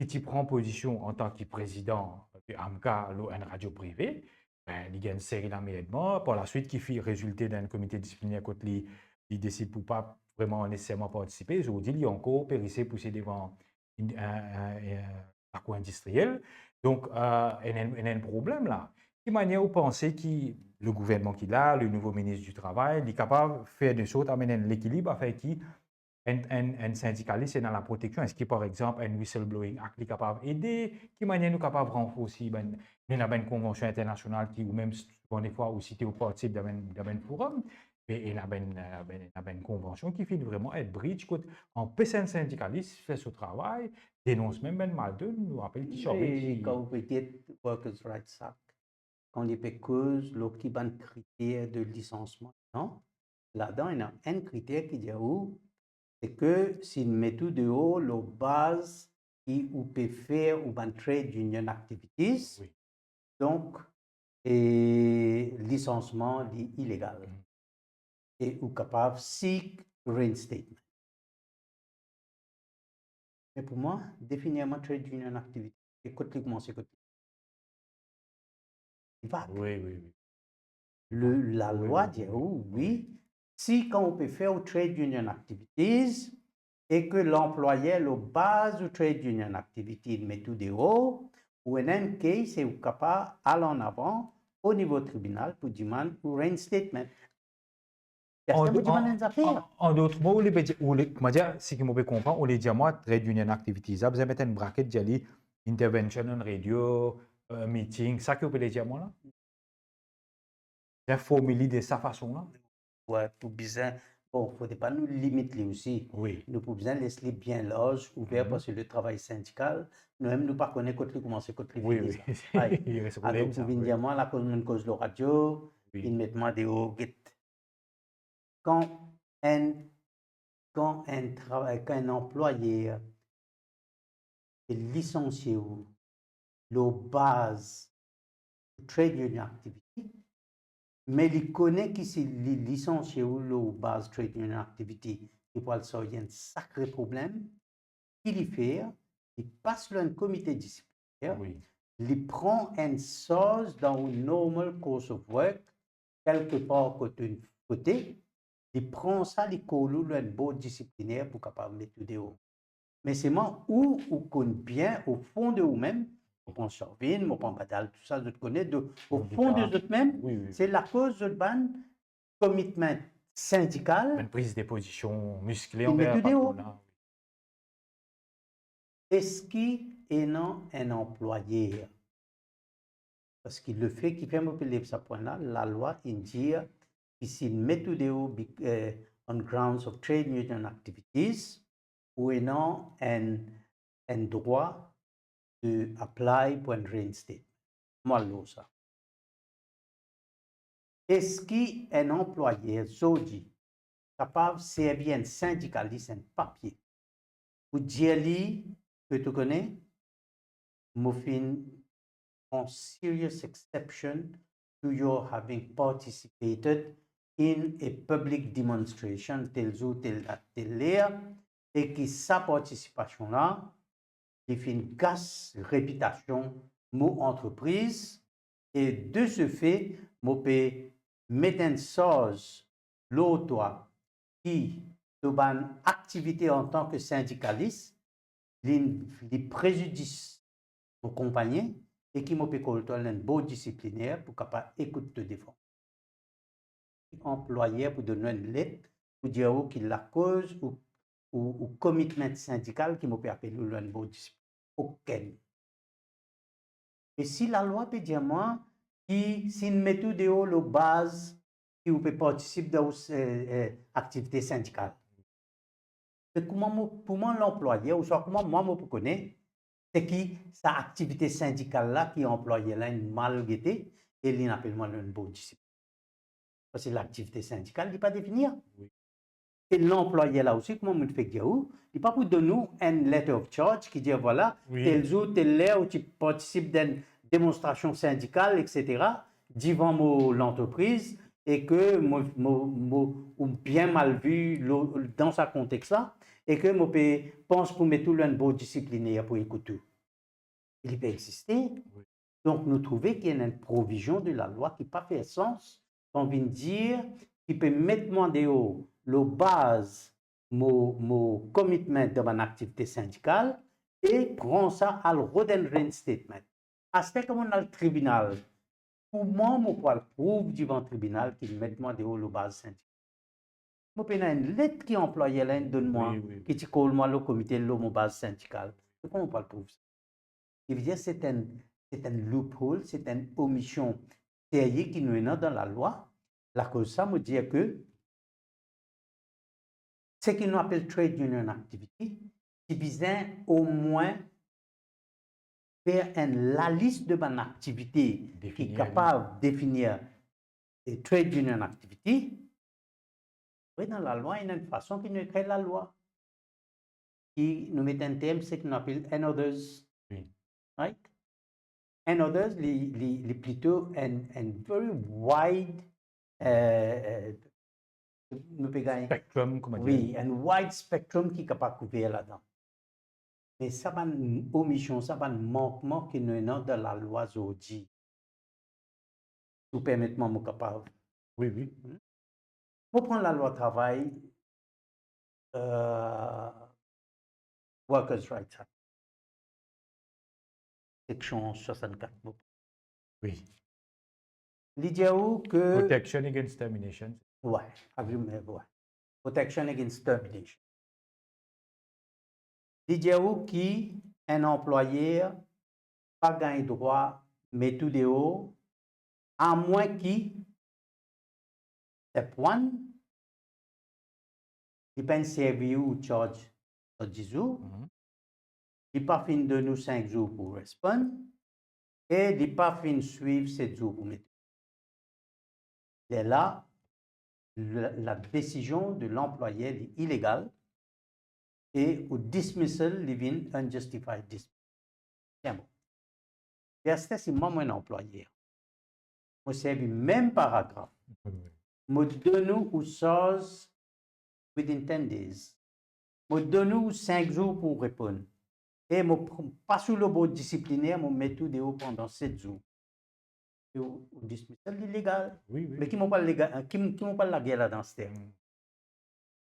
qui prend position en tant que président de AMCA, une radio privée, ben, il y a une série d'aménagements. Par la suite, qui fait résulter d'un comité disciplinaire quand il décide pour pas vraiment nécessairement participer. Aujourd'hui, il y a encore périssé pousser devant un coin industriel. Donc, il y a un problème là. De manière où penser que le gouvernement qui a, le nouveau ministre du Travail, il est capable de faire des choses, amener l'équilibre afin qu'il un syndicaliste est dans la protection. Est-ce que, par exemple, un whistleblowing act est capable d'aider? Qui manière nous capable de renforcer nous avons une convention internationale qui, ou même souvent des fois, aussi tu es au parti d'un forum, mais il y a une convention qui fait vraiment être bridge. En personne syndicaliste fait ce travail, dénonce même ben mal de nous rappelle qui Et quand vous dites Workers' Rights Act, quand il y a cause, l'autre qui a un critère de licenciement, non? Là-dedans, il y a un critère qui dit où c'est que s'il met tout de haut, la base qui ou peut faire ou ban trade union activities, Oui. donc, et licenciement dit illégal. Et ou capable seek reinstatement. Mais pour moi, définitivement trade union activity, écoute-le comment c'est côté. Oui, oui, oui. La Oui, loi oui, dit, oui, oh, oui. oui, si quand on peut faire trade union activities et que l'employeur, la base du trade union activity, met tout de haut, ou en un cas, c'est capable d'aller en avant au niveau tribunal pour demander un reinstatement. En d'autres mots, ce qui me comprend, on les dit moi, trade union activities, vous avez mettre une bracket, j'ai intervention en radio, meeting, ça que vous pouvez dire moi là? Bien formuler de sa façon là? Ouais, pour bien, bon, il ne faudrait pas nous limiter aussi. Oui. Nous pouvons bien laisser bien l'âge ouvert parce que le travail syndical, nous-mêmes, nous ne connaissons pas comment c'est que Oui, finir oui. ça. Il reste Alors, problème, pour ça. venir Oui. dire, moi, la cause de radio, Oui. il met des hauts quand un, quand un employé est licencié ou la base de trade union activity, mais il connaît qu'il s'est licencié ou la base de trade union activity, il peut y a un sacré problème. Il fait, il passe un comité disciplinaire, Oui. il prend une chose dans un normal course of work, quelque part côté, il prend ça, il colle un beau disciplinaire pour capable mettre tout dehors. Mais c'est moi où vous connaissez bien, au fond de vous-même, on prend Charvin, on prend Badal, tout ça, je connais, au fond de vous-même, Oui, oui. c'est la cause de ban commitment syndical. Une prise de position musclée Il met envers tout le dehors. patronat. Est-ce qu'il est non un employé? Parce qu'il le fait, qu'il fait un peu ce point-là, la loi dit qu'il met tout dehors on grounds of trade union activities, ou non un droit de apply pour un reinstate. Moi, ça. Est-ce qu'un employé, Zodi, capable de servir un syndicaliste un papier pour dire que tu connais, Muffin, on serious exception to your having participated in a public demonstration tel jour, tel date, tel heure, et que sa participation-là, il fait une casse réputation, mon entreprise, et de ce fait, je peux mettre en chose l'autre qui, de une activité en tant que syndicaliste, les préjudices aux compagnies et qui m'a peut un beau disciplinaire pour capable écouter te défendre. Employé pour donner une lettre pour dire qu'il la cause ou commitment syndical qui m'a peut appeler un beau disciplinaire. Aucun. Et si la loi peut dire moi, si une méthode est la base qui vous peut participer dans l'activité syndicale. Et comment pour moi l'employé, ou soit comment moi je connais, c'est qui sa activité syndicale là qui employé là une mal guettée et il appelle moi une bonne discipline. Parce que l'activité syndicale n'est pas définie. Oui. Et l'employé là aussi, comment on fait dire où? Il n'est pas pour donner nous un letter of charge qui dit voilà, Oui. tel jour, telle heure où tu participes d'une démonstration syndicale, etc., devant l'entreprise et que ou bien mal vu dans ce contexte-là et que moi pense pour mettre tout le monde discipliné pour écouter. Il peut exister. Oui. Donc, nous trouvons qu'il y a une provision de la loi qui n'a pas fait sens, qu'on vient dire, qui peut mettre moi dehors la base, mon commitment de mon activité syndicale et prend ça à le reinstatement. À ce que on a le tribunal, pour moi, je peux le prouver devant le tribunal qu'il met moi dehors la base syndicale. Je peux une lettre qui emploie là, donne-moi, qui te colle moi le comité de la base syndicale. Comment on peut le prouver ça? Il veut dire c'est un loophole, c'est une omission sérieuse qui nous est dans la loi. La cause ça me dit que ce qu'on appelle trade union activity, qui vise au moins faire la liste de bonnes activités qui est capable de définir les trade union activity. Oui, dans la loi, il y a une façon qui nous crée la loi, qui nous met un thème, c'est qu'on appelle and others. Oui. Right? And others, les plutôt un very wide spectrum, comment oui, dire? un wide spectrum qui est capable de couvrir là-dedans. Mais ça va une omission, ça va un manquement qui nous est dans la loi aujourd'hui. Tout permettement, moi capable. Oui, oui. Pour prendre la loi travail, Workers' Rights Act, section 64. Oui. L'idée que... Protection against termination. Ouais, ouais. Protection against termination. L'idée qui un employé pas gagné droit, mais tout de haut, à moins qu'il step one, il pas servi ou charge 10 jours, il pas fin de nous 5 jours pour répondre, et il pas fin suivre 7 jours pour mettre. Et là, la décision de l'employé est illégale et au dismissal, il vient unjustified dismissal. Bien bon. C'est moi, mon employé. Je servi même paragraphe. Je donne aux choses within 10 days. Je donne 5 jours pour répondre. Et je pas sur le bord disciplinaire, je mets tout dehors pendant 7 jours. Et au dismissal illégal. Oui, oui. Mais qui m'ont pas la guerre là dans ce terme.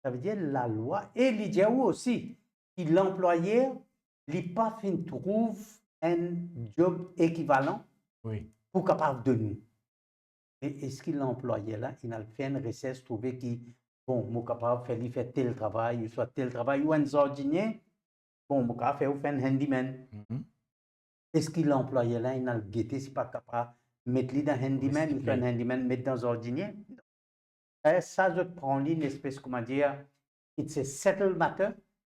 Ça veut dire la loi et l'idée aussi. L'employeur, il pas fin trouve un job équivalent pour capable de nous. Et est-ce qu'il l'employé là, il a fait une recherche, trouvé qui, bon, moi capable de faire tel travail, soit tel travail, ou un jardinier, bon, moi capable de faire un handyman. Est-ce qu'il l'employé là, il a guetté, c'est pas capable de mettre lui dans handyman, ou faire un handyman, mettre dans jardinier? Ça, je prends une espèce, comment dire, it's a settled matter,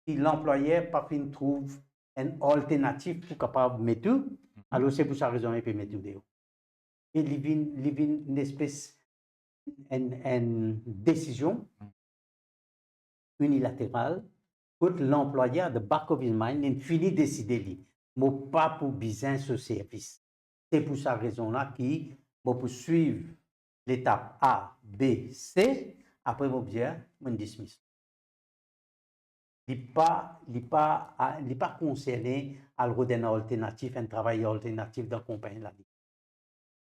si l'employeur pas fin trouve une alternative pour capable de mettre tout, alors c'est pour sa raison qu'il peut mettre tout dehors. Et il y a une espèce, une décision unilatérale que l'employeur, de back of his mind, il finit de décider, mais pas pour besoin ce service. C'est pour sa raison-là qu'il va suivre l'étape A, B, C, après il bien, on dismiss. Il n'est pas concerné à redonner un alternatif, un travail alternatif dans la compagnie.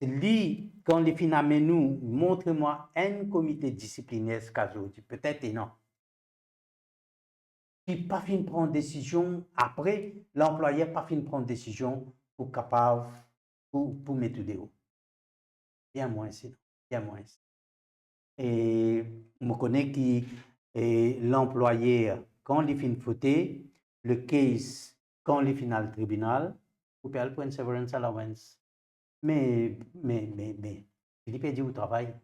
Lui, quand les finalement nous, montre-moi un comité disciplinaire, ce cas aujourd'hui, peut-être et non. Il n'a pas fini de prendre décision, après, l'employeur n'a pas fini de prendre décision pour capable, pour mettre dehors. Bien moins, sinon. Bien moins. Et je connais que l'employeur, quand il finit de fauter, le case, quand il finit au tribunal, vous pouvez aller pour une severance allowance. mais, il est perdu au travail.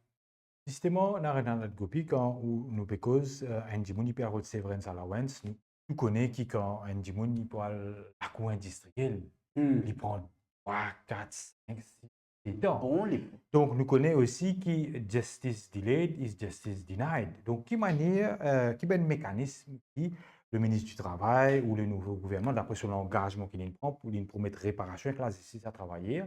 Justement, dans notre gopi, quand nous pécos, un dimoun, il peut avoir severance allowance, nous connaissons qui quand un dimoun, il peut avoir la cour industrielle, il prend 3, 4, 5, 6 ans. Bon, Donc, nous connaissons aussi que justice delayed is justice denied. Donc, qui manière, qui est un mécanisme qui le ministre du Travail ou le nouveau gouvernement, d'après son engagement qu'il prend pour lui promettre réparation avec la justice à travailler,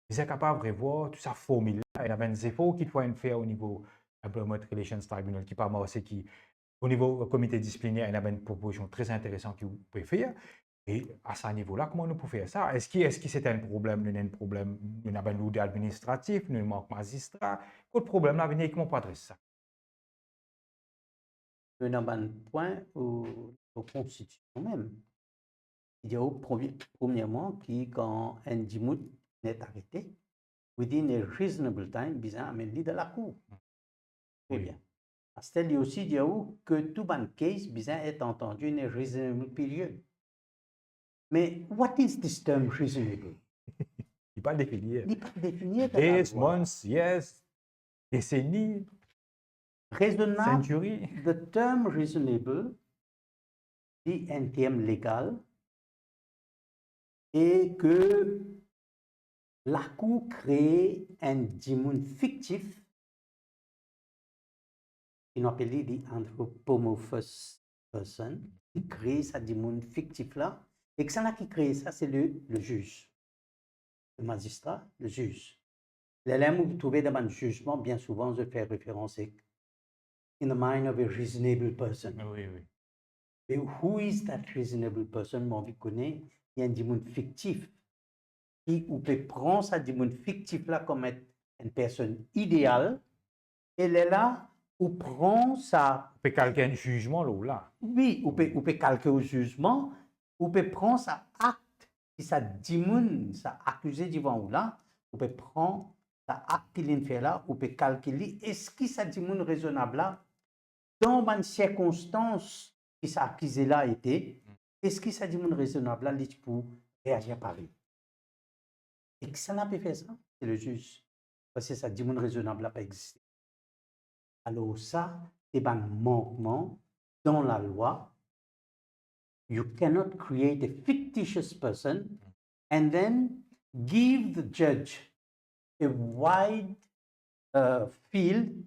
ils sont capables de revoir toute sa formule. Il y a des efforts qu'il faut faire au niveau Employment Relations Tribunal, qui parle aussi qui, au niveau comité disciplinaire, il y a une proposition très intéressante que vous pouvez faire. Et à ce niveau-là, comment nous pouvons faire ça? Est-ce que c'est un problème, nous avons un problème, nous avons un lourd administratif, nous manquons magistrat? Quel problème là, venez, comment on peut adresser ça? on a un point aux constitutions même. Il y a premièrement qui, quand un dimout est arrêté, within a reasonable time, bien amené de la cour. Très Oui. bien. C'est aussi dire que tout ban case bien est entendu in a reasonable period. Mais what is this term reasonable? Il n'est pas défini. Il n'est pas défini dans la Days, loi. months, yes, décennies, Raisonnable, centuries. the term reasonable dit un terme légal et que la Cour crée un dimoun fictif qui nous appelle dit anthropomorphous person, qui crée sa dimoun fictif là, et que ça là qui crée ça, c'est le juge, le magistrat, le juge. L'élément que vous trouvez dans un jugement, bien souvent, je fais référence à in the mind of a reasonable person. Oui, oui. Mais who is that reasonable person? Moi, vous connaissez, il y a un dimoun fictif qui ou peut prendre sa dimoun fictif là comme une personne idéale, elle est là ou prend sa. On peut calquer un jugement là ou là. Oui, ou peut calquer au jugement, ou peut prendre sa acte, si ça dimoun, ça accusé devant ou là, ou peut prendre sa acte qu'il fait là, ou peut calculer est-ce que ça dimoun raisonnable là, dans une circonstance qui ça accusé là était, est-ce que ça dimoun raisonnable là, pour réagir par lui. Et que ça n'a pas fait ça, c'est le juge. Parce que ça dimoun raisonnable n'a pas existé. Alors ça, c'est un manquement dans la loi. You cannot create a fictitious person and then give the judge a wide field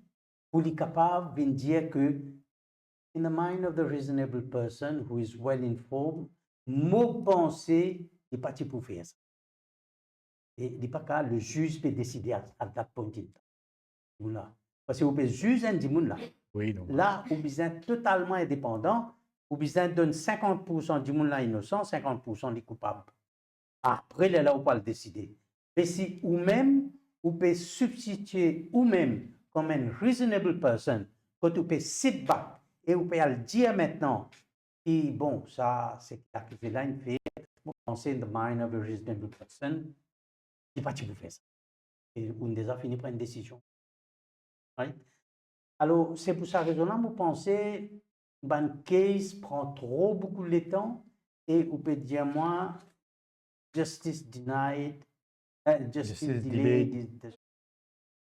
pour être capable de dire que in the mind of the reasonable person who is well informed, mon pensée n'est pas pour faire ça. Et il n'est pas qu'à le juge peut décider à that point in time. Là. Parce que vous pouvez juger un dimoun là. Oui, non. Là, vous êtes totalement indépendant, vous donne 50% du monde là innocent, 50% des coupables. Après, là, vous pouvez le décider. Mais si vous-même, vous pouvez substituer vous-même comme un reasonable person, quand vous pouvez sit back et vous pouvez le dire maintenant, et bon, ça, c'est arrivé là, une fait, vous pensez the mind of a reasonable person, il n'est pas tu peux faire ça. Et on a déjà fini par une décision. Right? Alors, c'est pour ça raison-là, vous pensez, ban case prend trop beaucoup de temps et vous pouvez dire, moi, justice denied, justice delayed.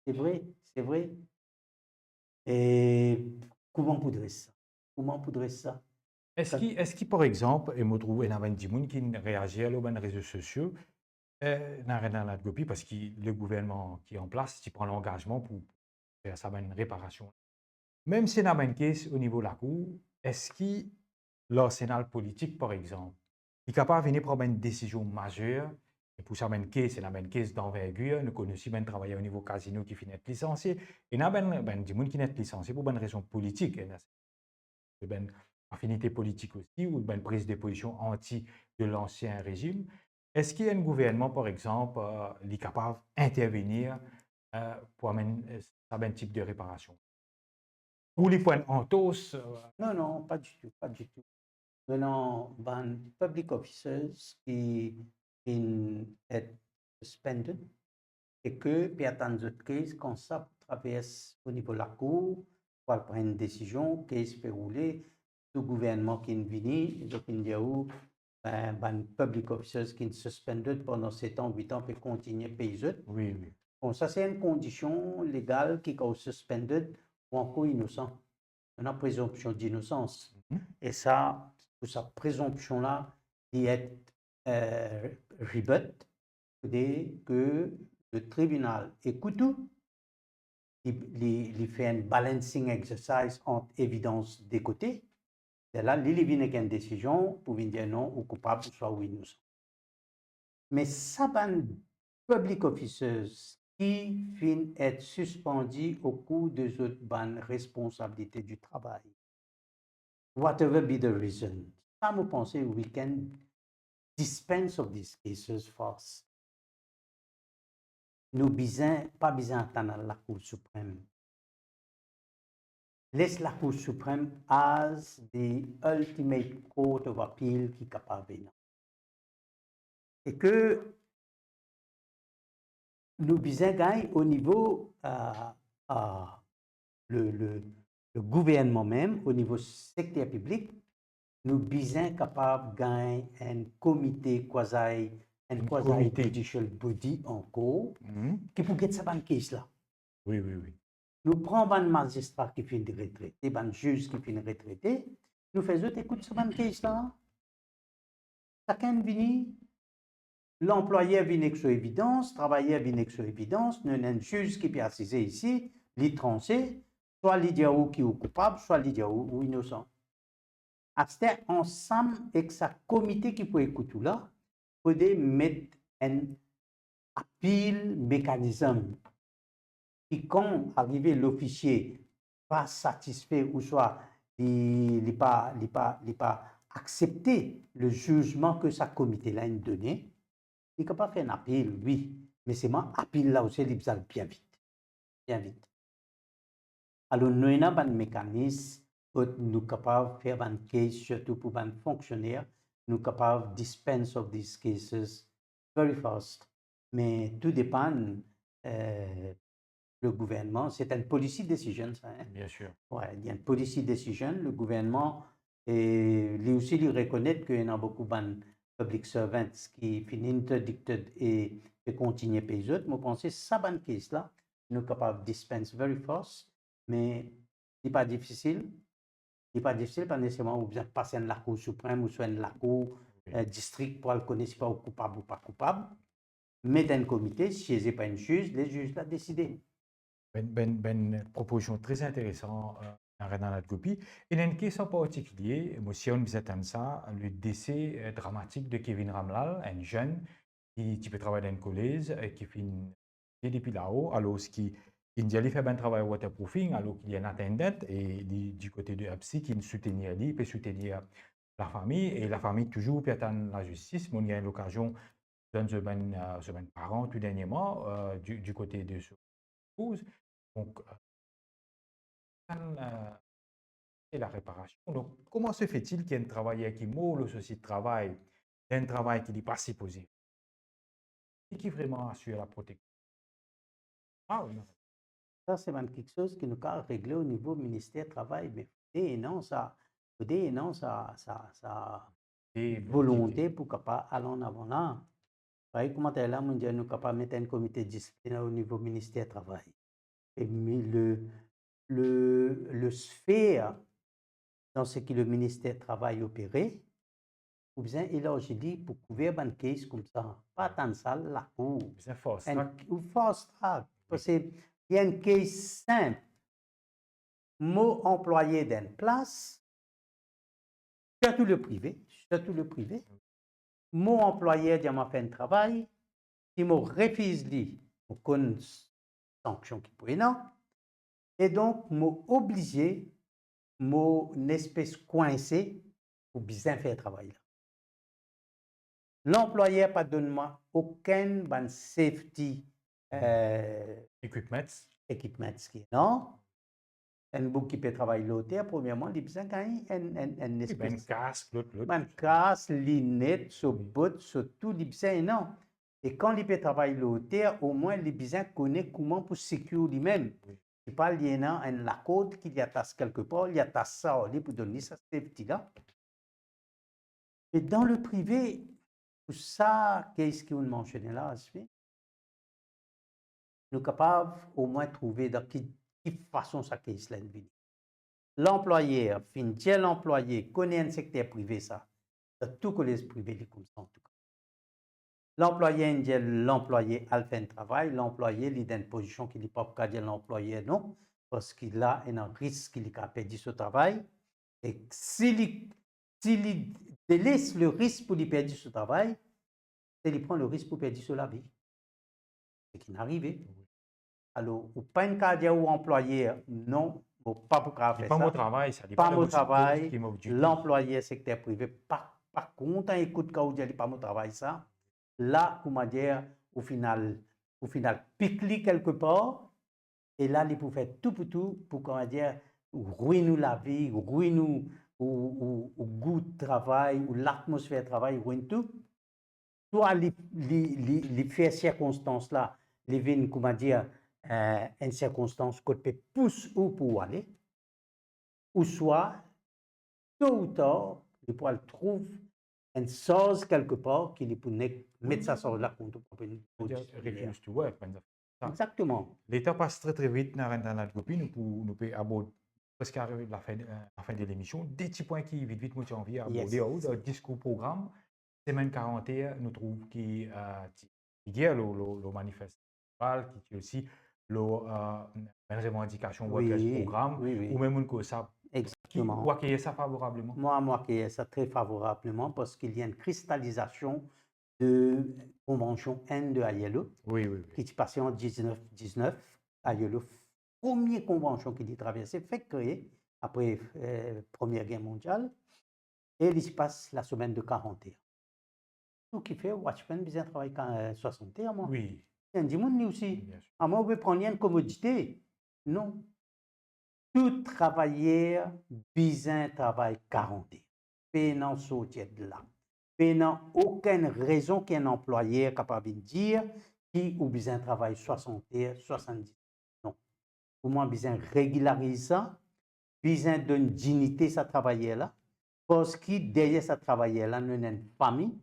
C'est vrai, c'est vrai. Et comment poudrer ça? Comment poudrer ça? Est-ce qu'il, par exemple, et me trouve un dimoun qui réagit à les réseaux sociaux, dans la copie, parce que le gouvernement qui est en place, qui prend l'engagement pour faire ça, une réparation. Même si on a une case au niveau de la Cour, est-ce que l'arsenal politique, par exemple, est capable de venir prendre une décision majeure, et pour ça, une case, c'est une case d'envergure, nous connaissons bien travailler au niveau casino qui finit licencié, et il y a des gens qui sont licenciés pour une raison politique, une affinité politique aussi, ou une prise de position anti de l'ancien régime. Est-ce qu'il y a un gouvernement, par exemple, qui est capable d'intervenir pour amener un type de réparation? Ou les points en tous? Non, non, pas du tout, pas du tout. Maintenant, ban public officers qui sont suspended et que, puis attendre d'autres cases, quand ça traverse au niveau de la Cour, pour prendre une décision, case peut rouler, tout gouvernement qui est venu, ils ont dit, ben, public officers qui sont suspendus pendant 7 ans, 8 ans, puis continuer à payer. Oui, oui. Bon, ça, c'est une condition légale qui est suspendue ou encore innocent. On a présomption d'innocence. Et ça, sa présomption-là, il est rebut, c'est-à-dire que le tribunal écoute tout, il fait un balancing exercise entre évidence des côtés, et là, il vient avec une décision pour dire non ou coupable, soit ou innocent. Mais ça, ben, public officers qui finissent être suspendus au cours des autres bonnes responsabilités du travail. Whatever be the reason. Ça, me pense, we can dispense of these cases first. Nous pas besoin d'attendre la Cour suprême. Laisse la Cour suprême as the ultimate court of appeal qui est capable. Et que nous besoin gagner au niveau le gouvernement même, au niveau secteur public, nous besoin capable de gagner un comité quasi judicial body encore qui peut gagner ça case là. Oui, oui, oui. Nous prenons un magistrat qui finit de retraiter, un juge qui finit de retraiter, nous faisons écoute ça case là. Chacun vient, l'employeur vient avec son évidence, le travailleur vient avec son évidence, nous avons un juge qui peut assister ici, les trancher, soit l'idiot qui est coupable, soit l'idiot ou innocent. C'est ensemble avec sa comité qui peut écouter là, pour mettre un appeal mécanisme qui, quand arrivé l'officier pas satisfait ou soit il n'est pas accepté le jugement que sa comité là a donné, il ne peut pas faire un appel, oui, mais c'est moi appel là aussi, il va bien vite, bien vite. Alors nous avons un mécanisme où nous sommes capables de faire un case, surtout pour un fonctionnaire, nous sommes capables de dispense of these cases very fast. Mais tout dépend le gouvernement, c'est une policy decision, ça. Hein? Bien sûr. Ouais, il y a une policy decision, le gouvernement, et lui aussi, il reconnaît qu'il y a beaucoup de public servants qui finissent interdicted et continuent à payer. Mais je pense que ça, ban case là, nous sommes capables de dispense very fast, mais ce n'est pas difficile. Ce n'est pas difficile, pas nécessairement vous besoin de passer à la Cour suprême ou soit à la Cour district pour le connaître si pas coupable ou pas coupable. Mais dans un comité, si ce n'est pas un juge, les juges l'ont décidé. Ben proposition très intéressante dans notre copie. Et dans un cas en particulier, moi, si on vous attend ça, le décès dramatique de Kevin Ramlal, un jeune qui peut travailler dans une collège et qui finit depuis là-haut, alors qu'il allait faire un travail waterproofing, alors qu'il y a un attendant et du côté de Apsi qui soutenir lui, peut soutenir la famille, et la famille toujours peut attendre la justice. Mais on a eu l'occasion d'un semaine parent tout dernièrement du côté de ce épouse. Donc, c'est la réparation. Donc, comment se fait-il qu'il y ait un travailleur qui mourut le souci de travail, un travail qui n'est pas supposé, et qui vraiment assure la protection? Ah oui, non. Ça, c'est quelque chose qui nous a réglé au niveau ministère du Travail. Mais et non, ça, volonté pour capable aller en avant là. Voyez comment est là, nous sommes capables de mettre un comité disciplinaire au niveau ministère du Travail. Et le sphère dans ce que le ministère du Travail opéré, ou bien il a dit pour couvrir un case comme ça, pas tant ça, la cour. C'est fast track. Ou fast track. Parce qu'il y a un case simple. Mot employé d'une place, surtout le privé, mot employé d'un m'a fait un travail, si mot refuse lui, aucune sanction qui peut non, et donc mot obligé, mot une espèce coincé pour bien faire le travail là. L'employeur pas donné moi aucun safety Equipment. qui est non. Un bouc qui peut travailler l'hôtel, premièrement, il a besoin d'un espèce Un casque, l'autre. un casque, lunettes, sur bottes, sur tout, il a besoin non. Et quand il peut travailler l'hôtel, au moins, il a besoin de connaître comment pour sécuriser lui-même. Il parle il y a un la côte qui y attache quelque part, il y attache ça au lit pour donner sa safety là. Et dans le privé, pour ça, qu'est-ce qu'on mentionne là, nous sommes capables au moins de trouver dans quelle façon ça qu'est là. L'employeur, fin dire l'employé connaît un secteur privé, ça. Dans tout collège privé, il comme ça en tout cas. L'employé dit l'employé a fait un travail, l'employé il est dans une position qu'il n'est pas pour dire l'employé non, parce qu'il a un risque qu'il a perdu ce travail. Et s'il délaisse le risque pour lui perdre ce travail, il prend le risque pour perdre la vie. C'est qui n'arrive. Alors, ou pas un cas dire au employé non, pas pour faire ça. Pas mon travail, ça pas mon travail. L'employé secteur privé, par contre, écoute quand vous dites pas mon travail ça. Là, comment dire, au final, pique-li quelque part, et là, il peut faire tout pour comment dire, ruiner la vie, ruiner ou goût de travail, ou l'atmosphère de travail, ruine tout. Soit les fait circonstances là, les vignes, comment dire, une circonstance qu'on peut pousser ou pour aller, ou soit, tôt ou tard, il peut trouver une chose quelque part qui peut mettre sa chose là contre refuse to work. Exactement. L'état passe très très vite dans notre copie, nous pouvons aborder presque arriver à la fin de l'émission. Des petits points qui vite vite j'ai envie d'aborder. Le discours programme, semaine 41, nous trouvons qui est le manifeste qui est aussi une revendication workers programme ou même que ça. Exactement. Vous accueillez ça favorablement? Moi, accueille ça très favorablement parce qu'il y a une cristallisation de convention N de ILO qui est passée en 1919. ILO, première convention qui est traversée, fait créer après Première Guerre mondiale, et il se passe la semaine de 41. Tout qui fait, Watchmen, bien travailler 61 mois. Oui. C'est un dimanche aussi. À moi, vous pouvez prendre une commodité. Non. Tout travailleur besoin travail 40 heures. Pénant sortir de là. Pénant aucune raison qu'un employeur capable de dire qui ou besoin travail 60 heures, 70. Non. Pour moi, besoin régulariser ça, besoin d'une dignité ça travailleur là, parce que derrière ça travailleur là, nous avons une famille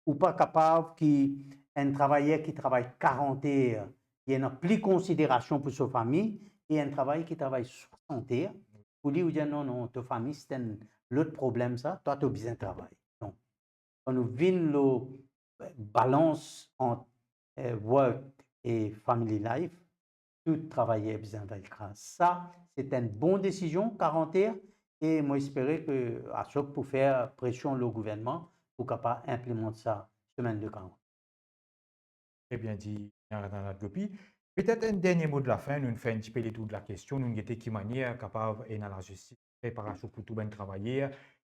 ou pas capable qui un travailleur qui travaille 40 heures, il n'a plus considération pour sa famille, et un travailleur qui travaille 60 heures, pour lui dire non, ta famille, c'est l'autre problème, ça, toi, tu as besoin de travail. Donc, quand nous vîmes la balance entre work et family life, tout travailleur a besoin de ça. C'est une bonne décision, 40 heures, et moi, j'espérais que, à ce pour faire pression au gouvernement, pour capable implémenter ça semaine de 40. Très bien dit, dans notre copie. Peut-être un dernier mot de la fin, nous faisons un petit peu le tour de la question, nous avons qui manière capable et dans la justice, préparation pour tout bien travailler,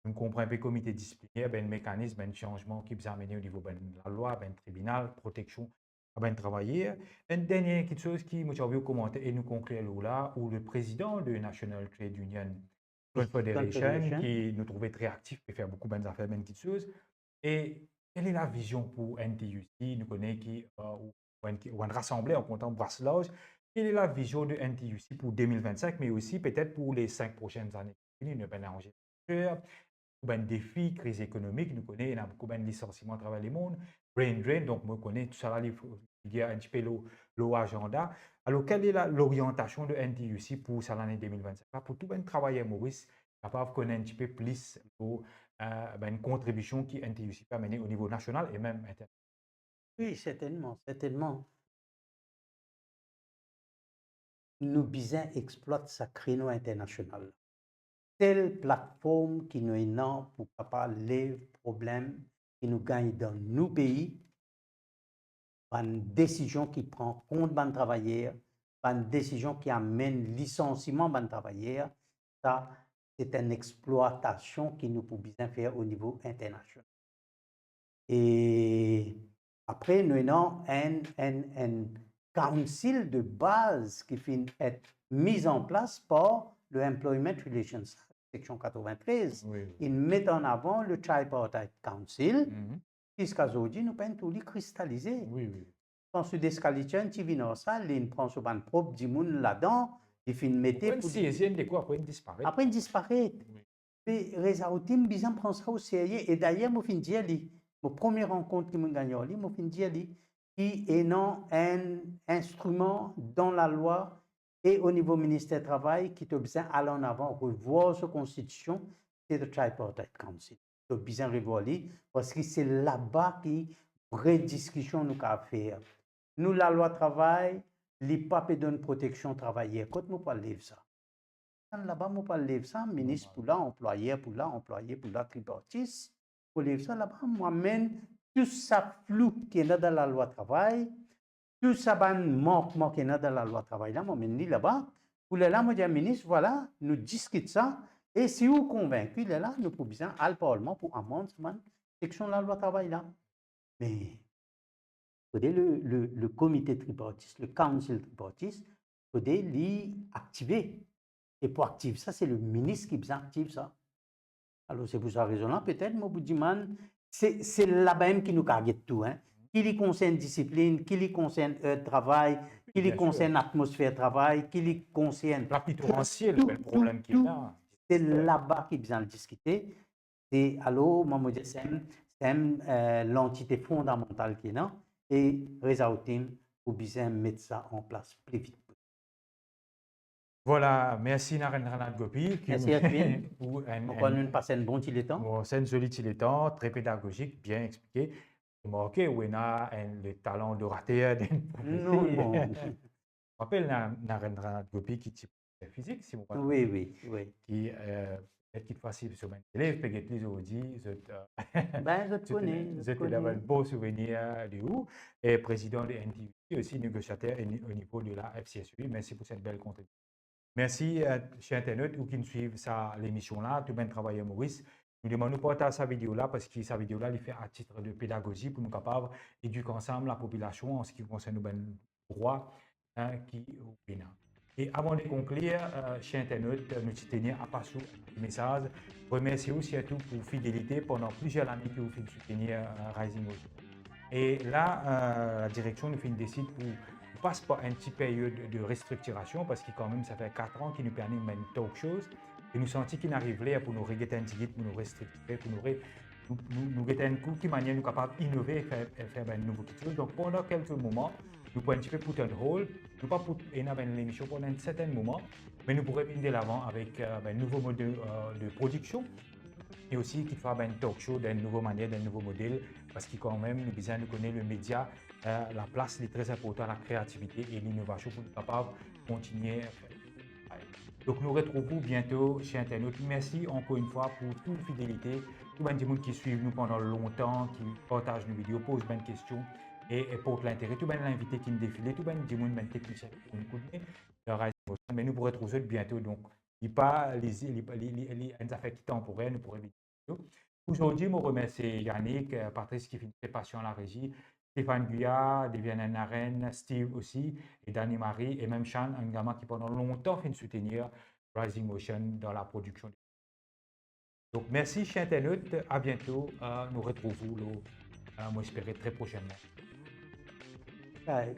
nous comprenons un peu le comité disciplinaire, un mécanisme, un changement qui vous amené au niveau de la loi, le tribunal, protection à bien travailler. Une dernière quelque chose qui nous envie de commenter et nous conclure là, où le président de National Trade Union Confederation, qui nous trouvait très actif et faire beaucoup de affaires, bien petites choses. Et quelle est la vision pour NTUC? Nous connaissons qui on rassemblé en comptant Brasselage. Quelle est la vision de NTUC pour 2025, mais aussi peut-être pour les 5 prochaines années? Nous avons un défi, crise économique, nous connaissons, il y a beaucoup de licenciements à travers le monde, brain drain, donc moi je connais tout ça, il y a un petit peu l'agenda. Alors, quelle est l'orientation de NTUC pour l'année 2025? Pour tout le travailler, Maurice, capable de connaître un petit peu plus une contribution qui NTUC peut mener au niveau national et même international. Oui, certainement. Nous besoin exploiter sa créneau international. Telle plateforme qui nous est pour capable les problèmes qui nous gagnent dans nos pays, une décision qui prend compte de travailleurs, une décision qui amène licenciement de travailleurs, ça c'est une exploitation qui nous peut bien faire au niveau international. Et après, nous avons un council de base qui finit être mis en place par le Employment Relations, section 93. Il met en avant le Tripartite Council, jusqu'à aujourd'hui, nous pouvons tout cristalliser. Quand ce descalitien, tu viens ça, il prend son propre du monde là-dedans, il finit mettre. Après, il disparaît. Après, il disparaît. Reza Outim, bizarre prend ça au sérieux. Et d'ailleurs, moi, fin dire, mon première rencontre qui m'a gagné, moi, fin dire, qui est non un instrument dans la loi et au niveau ministère du Travail qui te besoin aller en avant, revoir sa constitution, c'est le Tripartite Council. Tu as besoin de revoir parce que c'est là-bas qui vraie discussion nous avons faire. Nous, la loi travail, l'IPA peut donner protection travailleur. Quand nous pas lire ça. Là-bas, nous pas lire ça, ministre pour là, employé pour là, tripartiste. Pour lire ça, là-bas, moi-même, tout ça flou qui est dans la loi travail, tout ça manquement qui est dans la loi travail, là, moi-même, là-bas, pour là, moi, dis ministre, voilà, nous discutons ça. Et si vous convaincu, là, nous pouvons bien aller au Parlement pour amender cette section de la loi travail, là. Mais le comité tripartiste, le council tripartiste, il faut l'activer. Et pour activer ça, c'est le ministre qui active ça. Alors, c'est pour ça raison-là, peut-être, moi, vous dis, c'est là-bas même qui nous cargue tout. Hein. Qui lui concerne discipline, qui lui concerne travail, qui lui concerne atmosphère travail, qui lui concerne. Rapidurancier, le problème qu'il y a. C'est là-bas qu'il besoin de discuter. C'est, alors, moi, je dis, c'est l'entité fondamentale qui est là. Et Reza Outim, vous besoin de mettre ça en place plus vite. Voilà, merci Narendra Gopi. Merci à toi. Pourquoi nous passons un bon petit temps? Bon, c'est un joli petit temps, très pédagogique, bien expliqué. Ok, où on a le talent d'orateur. Non, bon. Je rappelle Narendra Gopi qui est physique, si vous voulez. Oui. Qui est facile sur mes élèves, peut-être les audits. Ben, je connais. Vous êtes un beau souvenir de vous. Et président de NTV, aussi négociateur au niveau de la FCSU. Merci pour cette belle contribution. Merci, chers internautes qui nous suivent l'émission-là, tout bien travaillé Maurice. Nous demandons de partager sa vidéo-là parce que sa vidéo-là, il fait à titre de pédagogie pour nous capables d'éduquer ensemble la population en ce qui concerne nos droits qui au Bénin. Et avant de conclure, chers internautes, nous tenir à passer le message. Remercie aussi à tous pour fidélité pendant plusieurs années que vous faites soutenir Rising Ocean. Et là, la direction nous fait une décide pour passe par une petite période de restructuration parce que quand même ça fait 4 ans qu'il nous permet de faire talk shows et nous sentis qu'il arrive là pour nous regretter un petit pour nous restructurer, pour nous regretter un coup qui manière nous capable d'innover et faire de nouveaux choses. Donc pendant quelques moments, nous pouvons un petit peu put on hold, nous pas pour l'émission pendant un certain moment, mais nous pourrons venir de l'avant avec un nouveau modèle de production et aussi qu'il fasse un talk show d'une nouvelle manière, d'un nouveau modèle parce que quand même nous besoin de connaître le média. La place est très importante à la créativité et l'innovation pour être capable de continuer. Donc nous retrouvons bientôt chez Internaute. Merci encore une fois pour toute fidélité, tout le monde qui suit nous pendant longtemps, qui partage nos vidéos, pose des questions et porte l'intérêt. Tout le monde l'invité qui nous défile, tout le monde technicien qui nous connaît. Mais nous pourrons retrouver bientôt. Donc, il n'y a pas les affaires qui temporaires, nous pourrons vidéo. Aujourd'hui, je remercie Yannick, Patrice qui fait ses passions à la régie. Stéphane Guyard, Deviane Naren, Steve aussi, et Danny Marie, et même Sean, un gamin qui pendant longtemps fait soutenir Rising Motion dans la production. Donc merci, chers internautes, à bientôt. Nous retrouvons, moi j'espère très prochainement. Bye.